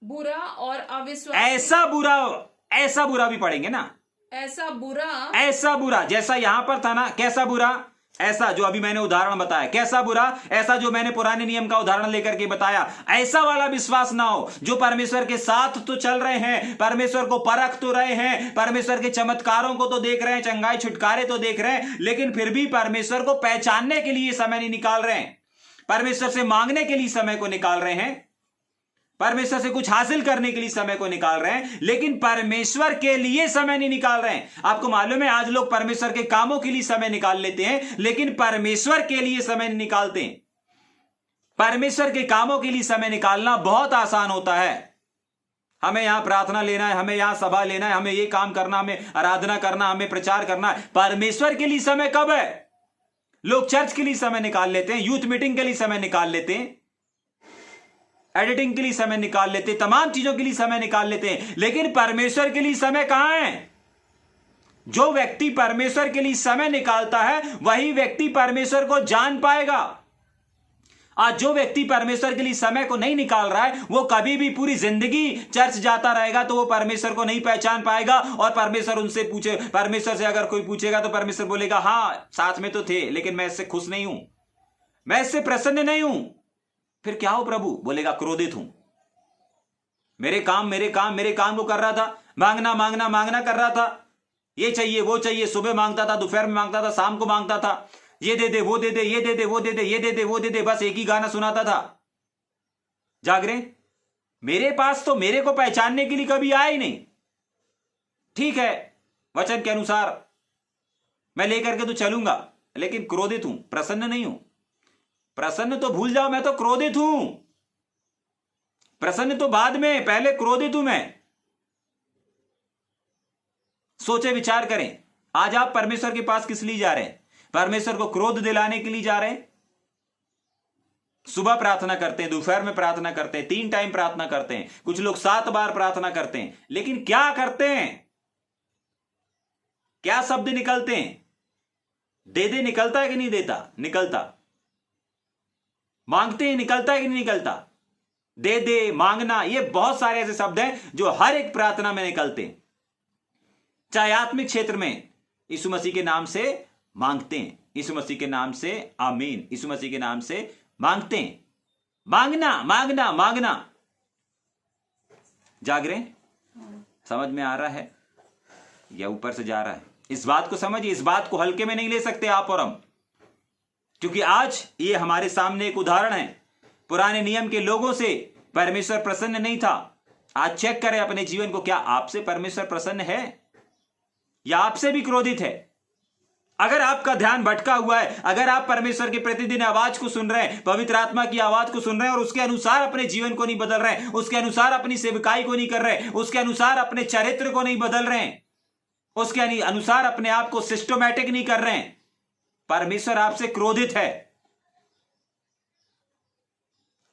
बुरा और अविश्वास, ऐसा बुरा भी पढ़ेंगे ना, ऐसा बुरा जैसा यहां पर था ना। कैसा बुरा? ऐसा जो अभी मैंने उदाहरण बताया। कैसा बुरा? ऐसा जो मैंने पुराने नियम का उदाहरण लेकर के बताया। ऐसा वाला विश्वास ना हो जो परमेश्वर के साथ तो चल रहे हैं, परमेश्वर को परख तो रहे हैं, परमेश्वर के चमत्कारों को तो देख रहे हैं, चंगाई छुटकारे तो देख रहे हैं, लेकिन फिर भी परमेश्वर को पहचानने के लिए समय नहीं निकाल रहे हैं, परमेश्वर से मांगने के लिए समय को निकाल रहे हैं, परमेश्वर से कुछ हासिल करने के लिए समय को निकाल रहे हैं, लेकिन परमेश्वर के लिए समय नहीं निकाल रहे हैं। आपको मालूम है, आज लोग परमेश्वर के कामों के लिए समय निकाल लेते हैं, लेकिन परमेश्वर के लिए समय नहीं निकालते हैं। परमेश्वर के कामों के लिए समय निकालना बहुत आसान होता है। हमें यहां प्रार्थना लेना है, हमें यहां सभा लेना है, हमें ये काम करना, हमें आराधना करना, हमें प्रचार करना है। परमेश्वर के लिए समय कब है? लोग चर्च के लिए समय निकाल लेते हैं, यूथ मीटिंग के लिए समय निकाल लेते हैं, एडिटिंग के लिए समय निकाल लेते हैं, तमाम चीजों के लिए समय निकाल लेते हैं, लेकिन परमेश्वर के लिए समय कहां है? जो व्यक्ति परमेश्वर के लिए समय निकालता है वही व्यक्ति परमेश्वर को जान पाएगा। आज जो व्यक्ति परमेश्वर के लिए समय को नहीं निकाल रहा है, वो कभी भी पूरी जिंदगी चर्च जाता रहेगा तो वो परमेश्वर को नहीं पहचान पाएगा। और परमेश्वर से अगर कोई पूछेगा तो परमेश्वर बोलेगा हां साथ में तो थे, लेकिन मैं इससे खुश नहीं हूं, मैं इससे प्रसन्न नहीं हूं। फिर क्या हो प्रभु? बोलेगा क्रोधित हूं, मेरे काम को कर रहा था, मांगना कर रहा था, ये चाहिए वो चाहिए, सुबह मांगता था, दोपहर में मांगता था, शाम को मांगता था, ये दे दे वो दे दे, ये दे दे वो दे दे, ये दे दे वो दे दे, बस एक ही गाना सुनाता था। जाग रहे? मेरे पास तो मेरे को पहचानने के लिए कभी आया ही नहीं। ठीक है, वचन के अनुसार मैं लेकर के तो चलूंगा, लेकिन क्रोधित हूं, प्रसन्न नहीं हूं। प्रसन्न तो भूल जाओ, मैं तो क्रोधित हूं। प्रसन्न तो बाद में, पहले क्रोधित हूं मैं। सोचे विचार करें, आज आप परमेश्वर के पास किस लिए जा रहे हैं? परमेश्वर को क्रोध दिलाने के लिए जा रहे हैं? सुबह प्रार्थना करते हैं, दोपहर में प्रार्थना करते हैं, 3 टाइम प्रार्थना करते हैं, कुछ लोग 7 बार प्रार्थना करते हैं, लेकिन क्या करते हैं? क्या शब्द निकलते हैं? दे दे निकलता है कि नहीं देता? निकलता। मांगते हैं, निकलता है कि नहीं निकलता? दे दे, मांगना, ये बहुत सारे ऐसे शब्द हैं जो हर एक प्रार्थना में निकलते हैं। चाहे आत्मिक क्षेत्र में यीशु मसीह के नाम से मांगते हैं, यीशु मसीह के नाम से आमीन, यीशु मसीह के नाम से मांगते हैं। मांगना। जाग रहे? समझ में आ रहा है या ऊपर से जा रहा है? इस बात को समझिए, इस बात को हल्के में नहीं ले सकते आप और हम, क्योंकि आज ये हमारे सामने एक उदाहरण है। पुराने नियम के लोगों से परमेश्वर प्रसन्न नहीं था। आज चेक करें अपने जीवन को, क्या आपसे परमेश्वर प्रसन्न है या आपसे भी क्रोधित है? अगर आपका ध्यान भटका हुआ है, अगर आप परमेश्वर की प्रतिदिन आवाज को सुन रहे हैं, पवित्र आत्मा की आवाज को सुन रहे हैं और उसके अनुसार अपने जीवन को नहीं बदल रहे हैं, उसके अनुसार अपनी सेवकाई को नहीं कर रहे, उसके अनुसार अपने चरित्र को नहीं बदल रहे हैं, उसके अनुसार अपने आप को सिस्टमैटिक नहीं कर रहे हैं, परमेश्वर आपसे क्रोधित है।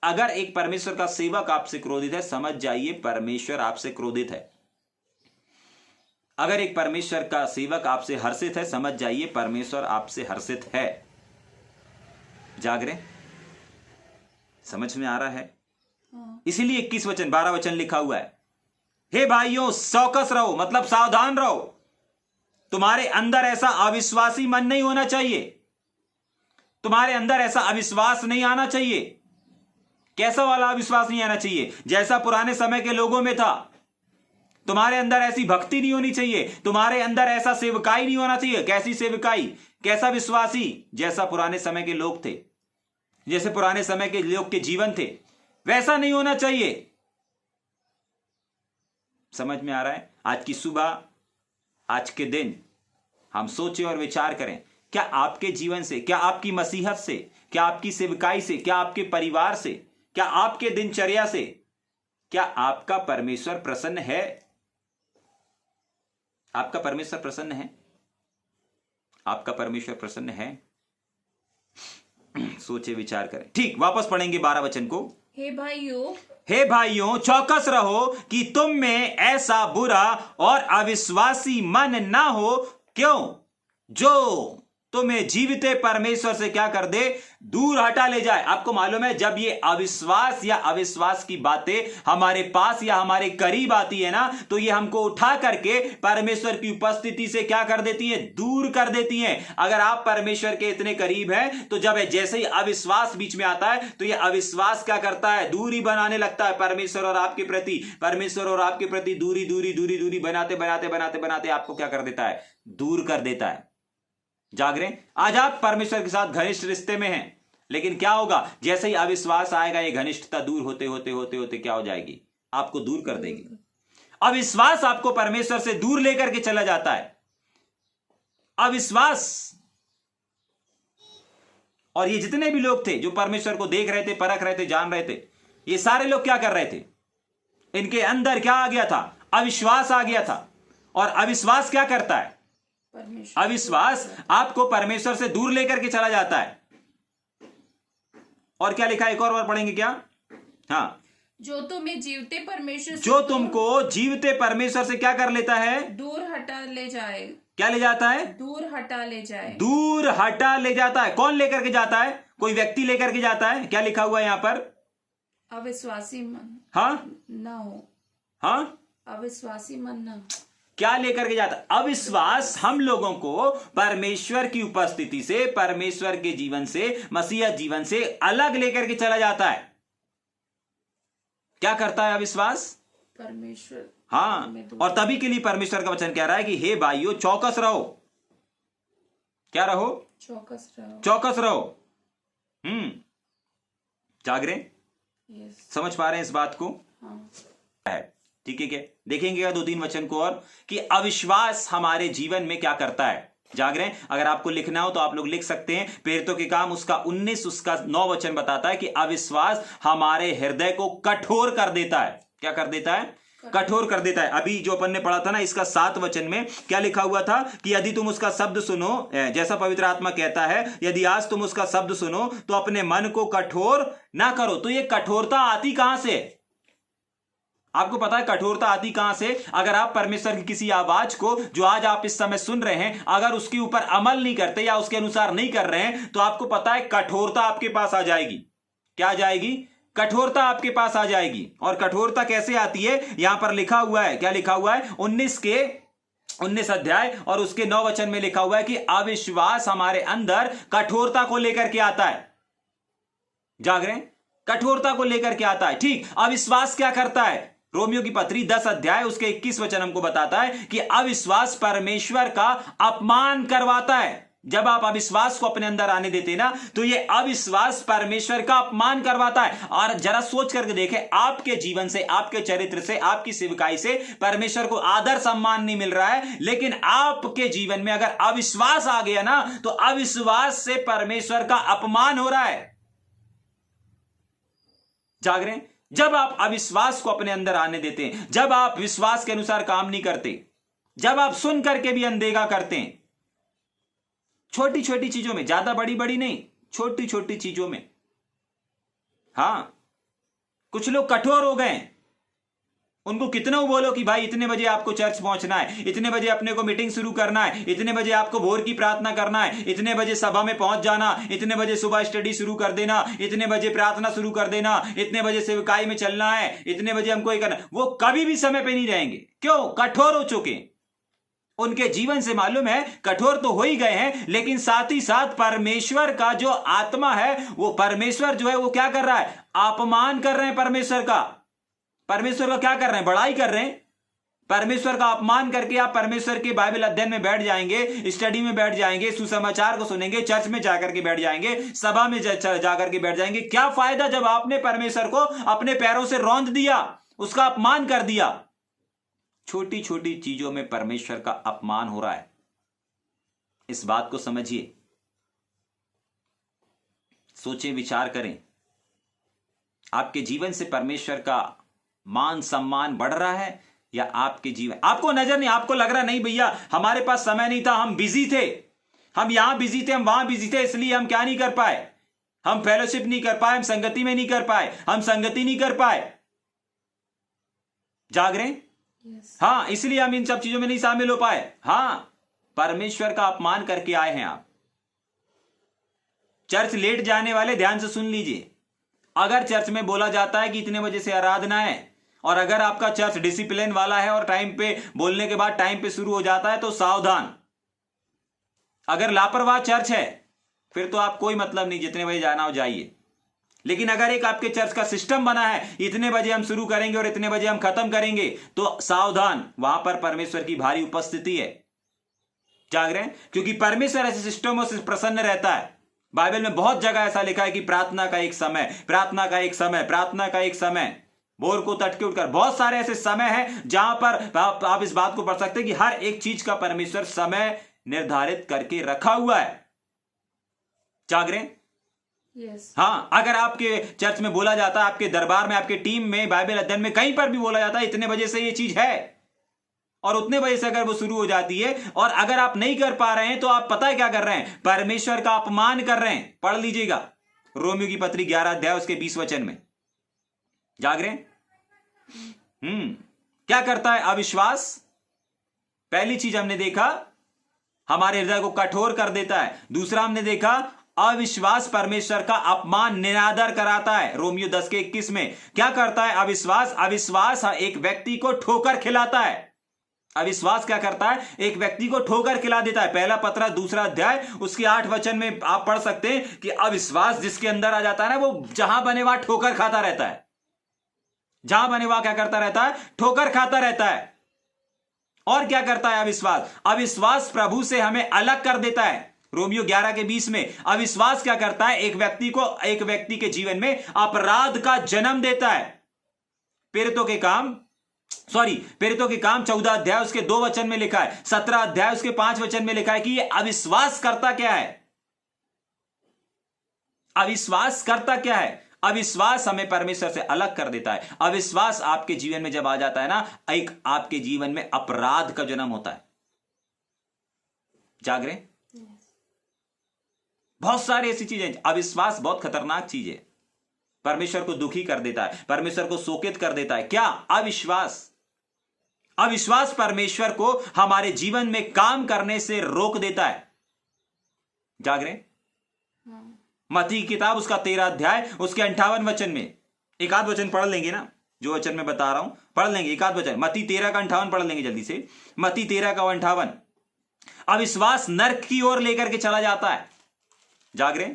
अगर एक परमेश्वर का सेवक आपसे क्रोधित है, समझ जाइए परमेश्वर आपसे क्रोधित है। अगर एक परमेश्वर का सेवक आपसे हर्षित है, समझ जाइए परमेश्वर आपसे हर्षित है। जाग रहे? समझ में आ रहा है? इसीलिए 21 वचन 12 वचन लिखा हुआ है, हे भाइयों चौकस रहो, मतलब सावधान रहो। तुम्हारे अंदर ऐसा अविश्वासी मन नहीं होना चाहिए, तुम्हारे अंदर ऐसा अविश्वास नहीं आना चाहिए। कैसा वाला अविश्वास नहीं आना चाहिए? जैसा पुराने समय के लोगों में था। तुम्हारे अंदर ऐसी भक्ति नहीं होनी चाहिए, तुम्हारे अंदर ऐसा सेवकाई नहीं होना चाहिए। कैसी सेवकाई, कैसा विश्वासी? जैसा पुराने समय के लोग थे, जैसे पुराने समय के लोग के जीवन थे, वैसा नहीं होना चाहिए। समझ में आ रहा है? आज की सुबह, आज के दिन हम सोचें और विचार करें, क्या आपके जीवन से, क्या आपकी मसीहत से, क्या आपकी सेवकाई से, क्या आपके परिवार से, क्या आपके दिनचर्या से, क्या आपका परमेश्वर प्रसन्न है? आपका परमेश्वर प्रसन्न है? आपका परमेश्वर प्रसन्न है? सोचे विचार करें। ठीक, वापस पढ़ेंगे 12 वचन को। हे भाइयों चौकस रहो कि तुम में ऐसा बुरा और अविश्वासी मन ना हो, क्यों? जो तुम्हें जीविते परमेश्वर से क्या कर दे? दूर हटा ले जाए। आपको मालूम है, जब ये अविश्वास या अविश्वास की बातें हमारे पास या हमारे करीब आती है ना, तो ये हमको उठा करके परमेश्वर की उपस्थिति से क्या कर देती है? दूर कर देती हैं। अगर आप परमेश्वर के इतने करीब हैं, तो जब जैसे ही अविश्वास बीच में आता है, तो ये अविश्वास क्या करता है? दूरी बनाने लगता है परमेश्वर और आपके प्रति। परमेश्वर और आपके प्रति दूरी दूरी दूरी दूरी बनाते बनाते बनाते बनाते आपको क्या कर देता है? दूर कर देता है। जाग रहे? आज आप परमेश्वर के साथ घनिष्ठ रिश्ते में हैं, लेकिन क्या होगा? जैसे ही अविश्वास आएगा, ये घनिष्ठता दूर होते होते होते होते क्या हो जाएगी? आपको दूर कर देगी। अविश्वास आपको परमेश्वर से दूर लेकर के चला जाता है। अविश्वास। और ये जितने भी लोग थे जो परमेश्वर को देख रहे थे, परख रहे थे, जान रहे थे, ये सारे लोग क्या कर रहे थे? इनके अंदर क्या आ गया था? अविश्वास आ गया था। और अविश्वास क्या करता है? अविश्वास आपको परमेश्वर से दूर लेकर के चला जाता है। और क्या लिखा है? एक और बार पढ़ेंगे क्या? हाँ, जो तुम्हें जीवते परमेश्वर से, जो तुमको जीवते परमेश्वर से क्या कर लेता है? दूर हटा ले जाए। क्या ले जाता है? दूर हटा ले जाए। दूर हटा ले जाता है। कौन लेकर के जाता है? कोई व्यक्ति लेकर के जाता है। क्या लिखा हुआ है यहां पर? अविश्वासी मन हाँ ना हो। हाँ, अविश्वासी मन ना। क्या लेकर के जाता है? अविश्वास हम लोगों को परमेश्वर की उपस्थिति से, परमेश्वर के जीवन से, मसीहा जीवन से अलग लेकर के चला जाता है। क्या करता है अविश्वास? परमेश्वर। हाँ, और तभी के लिए परमेश्वर का वचन कह रहा है कि हे भाइयों चौकस रहो। क्या रहो? चौकस रहो। चौकस रहो। जाग रहे? समझ पा रहे हैं इस बात को? हाँ। ठीक है क्या? देखेंगे 2-3 वचन को और, कि अविश्वास हमारे जीवन में क्या करता है। जाग रहे हैं? अगर आपको लिखना हो तो आप लोग लिख सकते हैं। प्रेरितों के काम उसका 19 उसका 9 वचन बताता है कि अविश्वास हमारे हृदय को कठोर कर देता है। क्या कर देता है? कठोर कर देता है। अभी जो अपन ने पढ़ा था ना, इसका 7 वचन में क्या लिखा हुआ था? कि यदि तुम उसका शब्द सुनो, जैसा पवित्र आत्मा कहता है, यदि आज तुम उसका शब्द सुनो तो अपने मन को कठोर ना करो। तो ये कठोरता आती कहां से? आपको पता है कठोरता आती कहां से? अगर आप परमेश्वर की किसी आवाज को, जो आज आप इस समय सुन रहे हैं, अगर उसके ऊपर अमल नहीं करते या उसके अनुसार नहीं कर रहे हैं, तो आपको पता है कठोरता आपके पास आ जाएगी। क्या आ जाएगी? कठोरता आपके पास आ जाएगी। और कठोरता कैसे आती है? यहां पर लिखा हुआ है। क्या लिखा हुआ है? 19 अध्याय और उसके 9 वचन में लिखा हुआ है कि अविश्वास हमारे अंदर कठोरता को लेकर के आता है। जाग रहे हैं? कठोरता को लेकर के आता है। ठीक, अविश्वास क्या करता है? रोमियो की पत्री 10 अध्याय उसके 21 वचन हमको बताता है कि अविश्वास परमेश्वर का अपमान करवाता है। जब आप अविश्वास को अपने अंदर आने देते ना, तो ये अविश्वास परमेश्वर का अपमान करवाता है। और जरा सोच करके देखें, आपके जीवन से, आपके चरित्र से, आपकी सेवकाई से परमेश्वर को आदर सम्मान नहीं मिल रहा है, लेकिन आपके जीवन में अगर अविश्वास आ गया ना, तो अविश्वास से परमेश्वर का अपमान हो रहा है। जाग रहे हैं? जब आप अविश्वास को अपने अंदर आने देते हैं, जब आप विश्वास के अनुसार काम नहीं करते, जब आप सुन करके भी अनदेखा करते हैं, छोटी छोटी चीजों में, ज्यादा बड़ी बड़ी नहीं, छोटी छोटी चीजों में। हां, कुछ लोग कठोर हो गए, उनको कितना बोलो कि भाई इतने बजे आपको चर्च पहुंचना है, इतने बजे अपने को मीटिंग शुरू करना है, इतने बजे आपको भोर की प्रार्थना करना है, इतने बजे सभा में पहुंच जाना, इतने बजे सुबह स्टडी शुरू कर देना, इतने बजे प्रार्थना शुरू कर देना, इतने बजे सेवकाई में चलना है, इतने बजे हमको ये करना। वो कभी भी समय पे नहीं रहेंगे। क्यों? कठोर हो चुके। उनके जीवन से मालूम है कठोर तो हो ही गए हैं, लेकिन साथ ही साथ परमेश्वर का जो आत्मा है, वो परमेश्वर जो है वो क्या कर रहा है? अपमान कर रहे हैं परमेश्वर का। परमेश्वर का क्या कर रहे हैं? बड़ाई कर रहे हैं। परमेश्वर का अपमान करके आप परमेश्वर के बाइबल अध्ययन में बैठ जाएंगे, स्टडी में बैठ जाएंगे, सुसमाचार को सुनेंगे, चर्च में जाकर के बैठ जाएंगे, सभा में जाकर के बैठ जाएंगे। क्या फायदा जब आपने परमेश्वर को अपने पैरों से रौंद दिया, उसका अपमान कर दिया। छोटी छोटी चीजों में परमेश्वर का अपमान हो रहा है। इस बात को समझिए, सोचें, विचार करें। आपके जीवन से परमेश्वर का मान सम्मान बढ़ रहा है, या आपके जीवन, आपको नजर नहीं, आपको लग रहा नहीं भैया हमारे पास समय नहीं था, हम बिजी थे, हम यहां बिजी थे, हम वहां बिजी थे, इसलिए हम क्या नहीं कर पाए? हम फेलोशिप नहीं कर पाए, हम संगति में नहीं कर पाए, हम संगति नहीं कर पाए। जाग रहे हैं? हाँ, इसलिए हम इन सब चीजों में नहीं शामिल हो पाए। हां, परमेश्वर का अपमान करके आए हैं आप। चर्च लेट जाने वाले ध्यान से सुन लीजिए। अगर चर्च में बोला जाता है कि इतने बजे से आराधना है, और अगर आपका चर्च डिसिप्लिन वाला है और टाइम पे बोलने के बाद टाइम पे शुरू हो जाता है, तो सावधान। अगर लापरवाह चर्च है, फिर तो आप कोई मतलब नहीं, जितने बजे जाना हो जाइए। लेकिन अगर एक आपके चर्च का सिस्टम बना है, इतने बजे हम शुरू करेंगे और इतने बजे हम खत्म करेंगे, तो सावधान, वहां पर परमेश्वर की भारी उपस्थिति है। जाग रहे हैं? क्योंकि परमेश्वर ऐसे सिस्टमों से प्रसन्न रहता है। बाइबल में बहुत जगह ऐसा लिखा है कि प्रार्थना का एक समय, प्रार्थना का एक समय, प्रार्थना का एक समय, भोर को तटके उठकर। बहुत सारे ऐसे समय हैं जहां पर आप इस बात को पढ़ सकते हैं कि हर एक चीज का परमेश्वर समय निर्धारित करके रखा हुआ है। जाग रहे हैं? Yes. हाँ, अगर आपके चर्च में बोला जाता है, आपके दरबार में, आपके टीम में, बाइबल अध्ययन में, कहीं पर भी बोला जाता है इतने बजे से ये चीज है, और उतने बजे से अगर वो शुरू हो जाती है, और अगर आप नहीं कर पा रहे हैं, तो आप पता है क्या कर रहे हैं? परमेश्वर का अपमान कर रहे हैं। पढ़ लीजिएगा रोमियो की पत्री 11 अध्याय उसके 20 वचन में। जाग रहे हैं? क्या करता है अविश्वास? पहली चीज हमने देखा, हमारे हृदय को कठोर कर देता है। दूसरा हमने देखा, अविश्वास परमेश्वर का अपमान, निरादर कराता है। रोमियो 10 के 21 में क्या करता है अविश्वास? अविश्वास एक व्यक्ति को ठोकर खिलाता है। अविश्वास क्या करता है? एक व्यक्ति को ठोकर खिला देता है। पहला पत्र 2 अध्याय उसके 8 वचन में आप पढ़ सकते हैं कि अविश्वास जिसके अंदर आ जाता है ना, वो जहां बने वहां ठोकर खाता रहता है। जहां बने वहां क्या करता रहता है? ठोकर खाता रहता है। और क्या करता है अविश्वास? अविश्वास प्रभु से हमें अलग कर देता है। रोमियो 11 के 20 में अविश्वास क्या करता है? एक व्यक्ति के जीवन में अपराध का जन्म देता है। प्रेरितों के काम 14 अध्याय उसके 2 वचन में लिखा है, 17 अध्याय उसके 5 वचन में लिखा है कि ये अविश्वास करता क्या है? अविश्वास करता क्या है? अविश्वास हमें परमेश्वर से अलग कर देता है। अविश्वास आपके जीवन में जब आ जाता है ना, एक आपके जीवन में अपराध का जन्म होता है। जाग रहे? बहुत सारी ऐसी चीजें, अविश्वास बहुत खतरनाक चीज है। परमेश्वर को दुखी कर देता है, परमेश्वर को शोकित कर देता है। क्या? अविश्वास परमेश्वर को हमारे जीवन में काम करने से रोक देता है। जाग रहे? मत्ती की किताब उसका 13 अध्याय उसके 58 वचन में, एक आध वचन पढ़ लेंगे ना, जो वचन मैं बता रहा हूं पढ़ लेंगे, एक आध वचन। मत्ती 13 का 58 पढ़ लेंगे जल्दी से। मत्ती 13 का 58। अविश्वास नरक की ओर लेकर के चला जाता है। जाग रहे?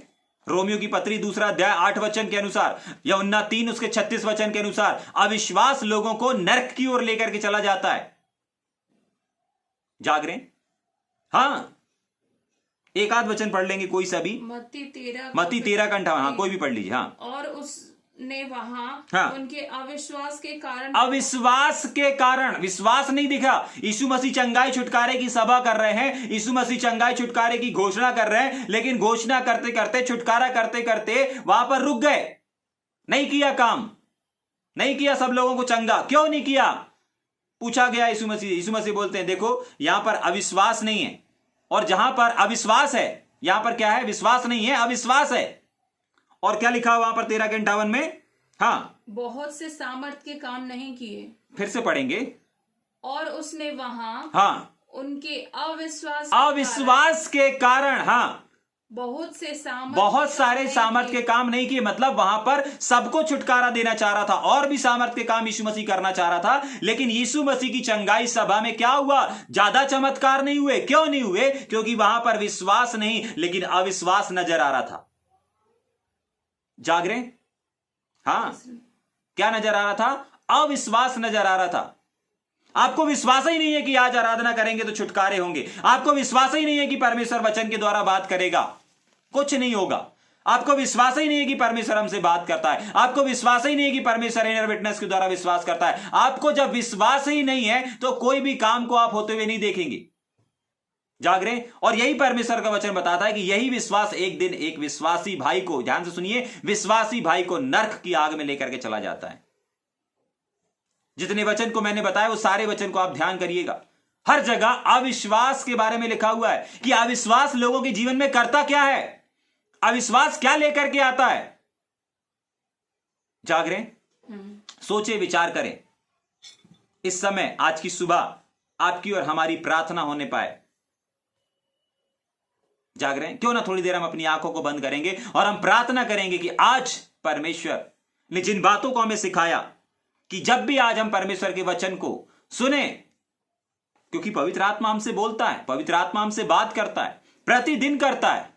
रोमियो की पत्री 2 अध्याय 8 वचन के अनुसार, यूहन्ना 3 उसके 36 वचन के अनुसार अविश्वास लोगों को नरक की ओर लेकर के चला जाता है। जाग रहे हैं? हाँ, एक आध वचन पढ़ लेंगे कोई सा भी। मत्ती 13 का 58। हाँ, कोई भी पढ़ लीजिए। हाँ, और उसने वहां हाँ, उनके अविश्वास के कारण विश्वास नहीं दिखा। यीशु मसीह चंगाई छुटकारे की सभा कर रहे हैं, यीशु मसीह चंगाई छुटकारे की घोषणा कर रहे हैं, लेकिन घोषणा करते करते, छुटकारा करते करते वहां पर रुक गए, नहीं किया काम, नहीं किया सब लोगों को चंगा। क्यों नहीं किया? पूछा गया यीशु मसीह बोलते हैं देखो, यहां पर अविश्वास नहीं है, और जहां पर अविश्वास है, यहां पर क्या है? विश्वास नहीं है, अविश्वास है। और क्या लिखा वहां पर 13 के 58 में? हाँ, बहुत से सामर्थ के काम नहीं किए। फिर से पढ़ेंगे। और उसने वहां हाँ, उनके अविश्वास के कारण, हाँ, बहुत सारे सामर्थ के काम नहीं किए। मतलब वहां पर सबको छुटकारा देना चाह रहा था, और भी सामर्थ के काम यीशु मसीह करना चाह रहा था, लेकिन यीशु मसीह की चंगाई सभा में क्या हुआ? ज्यादा चमत्कार नहीं हुए। क्यों नहीं हुए? क्योंकि वहां पर विश्वास नहीं, लेकिन अविश्वास नजर आ रहा था। जाग रहे? हाँ, क्या नजर आ रहा था? अविश्वास नजर आ रहा था। आपको विश्वास ही नहीं है कि आज आराधना करेंगे तो छुटकारे होंगे। आपको विश्वास ही नहीं है कि परमेश्वर वचन के द्वारा बात करेगा, कुछ नहीं होगा। आपको विश्वास ही नहीं है कि परमेश्वर हमसे बात करता है। आपको विश्वास ही नहीं है कि परमेश्वर इनर विटनेस के द्वारा विश्वास करता है। आपको जब विश्वास ही नहीं है तो कोई भी काम को आप होते हुए नहीं देखेंगे। जाग रहे? और यही परमेश्वर का वचन बताता है कि यही विश्वास एक दिन एक विश्वासी भाई को, ध्यान से सुनिए, विश्वासी भाई को नरक की आग में लेकर के चला जाता है। जितने वचन को मैंने बताया वो सारे वचन को आप ध्यान करिएगा। हर जगह अविश्वास के बारे में लिखा हुआ है कि अविश्वास लोगों के जीवन में करता क्या है, अविश्वास क्या लेकर के आता है। जाग रहे? सोचे, विचार करें। इस समय आज की सुबह आपकी और हमारी प्रार्थना होने पाए। जाग रहे हैं? क्यों ना थोड़ी देर हम अपनी आंखों को बंद करेंगे और हम प्रार्थना करेंगे कि आज परमेश्वर ने जिन बातों को हमें सिखाया, कि जब भी आज हम परमेश्वर के वचन को सुने, क्योंकि पवित्र आत्मा हमसे बोलता है, पवित्र आत्मा हमसे बात करता है, प्रतिदिन करता है।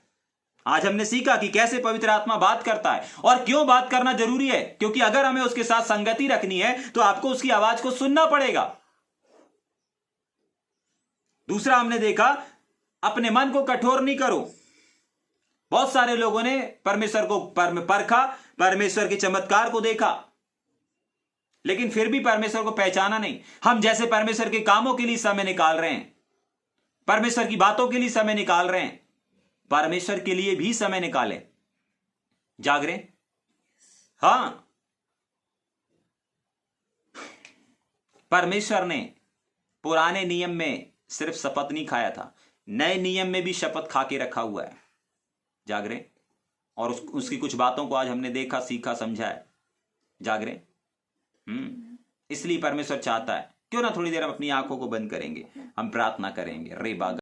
आज हमने सीखा कि कैसे पवित्र आत्मा बात करता है और क्यों बात करना जरूरी है, क्योंकि अगर हमें उसके साथ संगति रखनी है तो आपको उसकी आवाज को सुनना पड़ेगा। दूसरा हमने देखा, अपने मन को कठोर नहीं करो। बहुत सारे लोगों ने परमेश्वर को परखा, परमेश्वर के चमत्कार को देखा, लेकिन फिर भी परमेश्वर को पहचाना नहीं। हम जैसे परमेश्वर के कामों के लिए समय निकाल रहे हैं, परमेश्वर की बातों के लिए समय निकाल रहे हैं, परमेश्वर के लिए भी समय निकालें। जाग रहे? हां, परमेश्वर ने पुराने नियम में सिर्फ शपथ नहीं खाया था, नए नियम में भी शपथ खा के रखा हुआ है। जाग रहे? और उसकी कुछ बातों को आज हमने देखा, सीखा, समझा है। जाग रहे? इसलिए परमेश्वर चाहता है, क्यों ना थोड़ी देर हम अपनी आंखों को बंद करेंगे, हम प्रार्थना करेंगे। रे बागा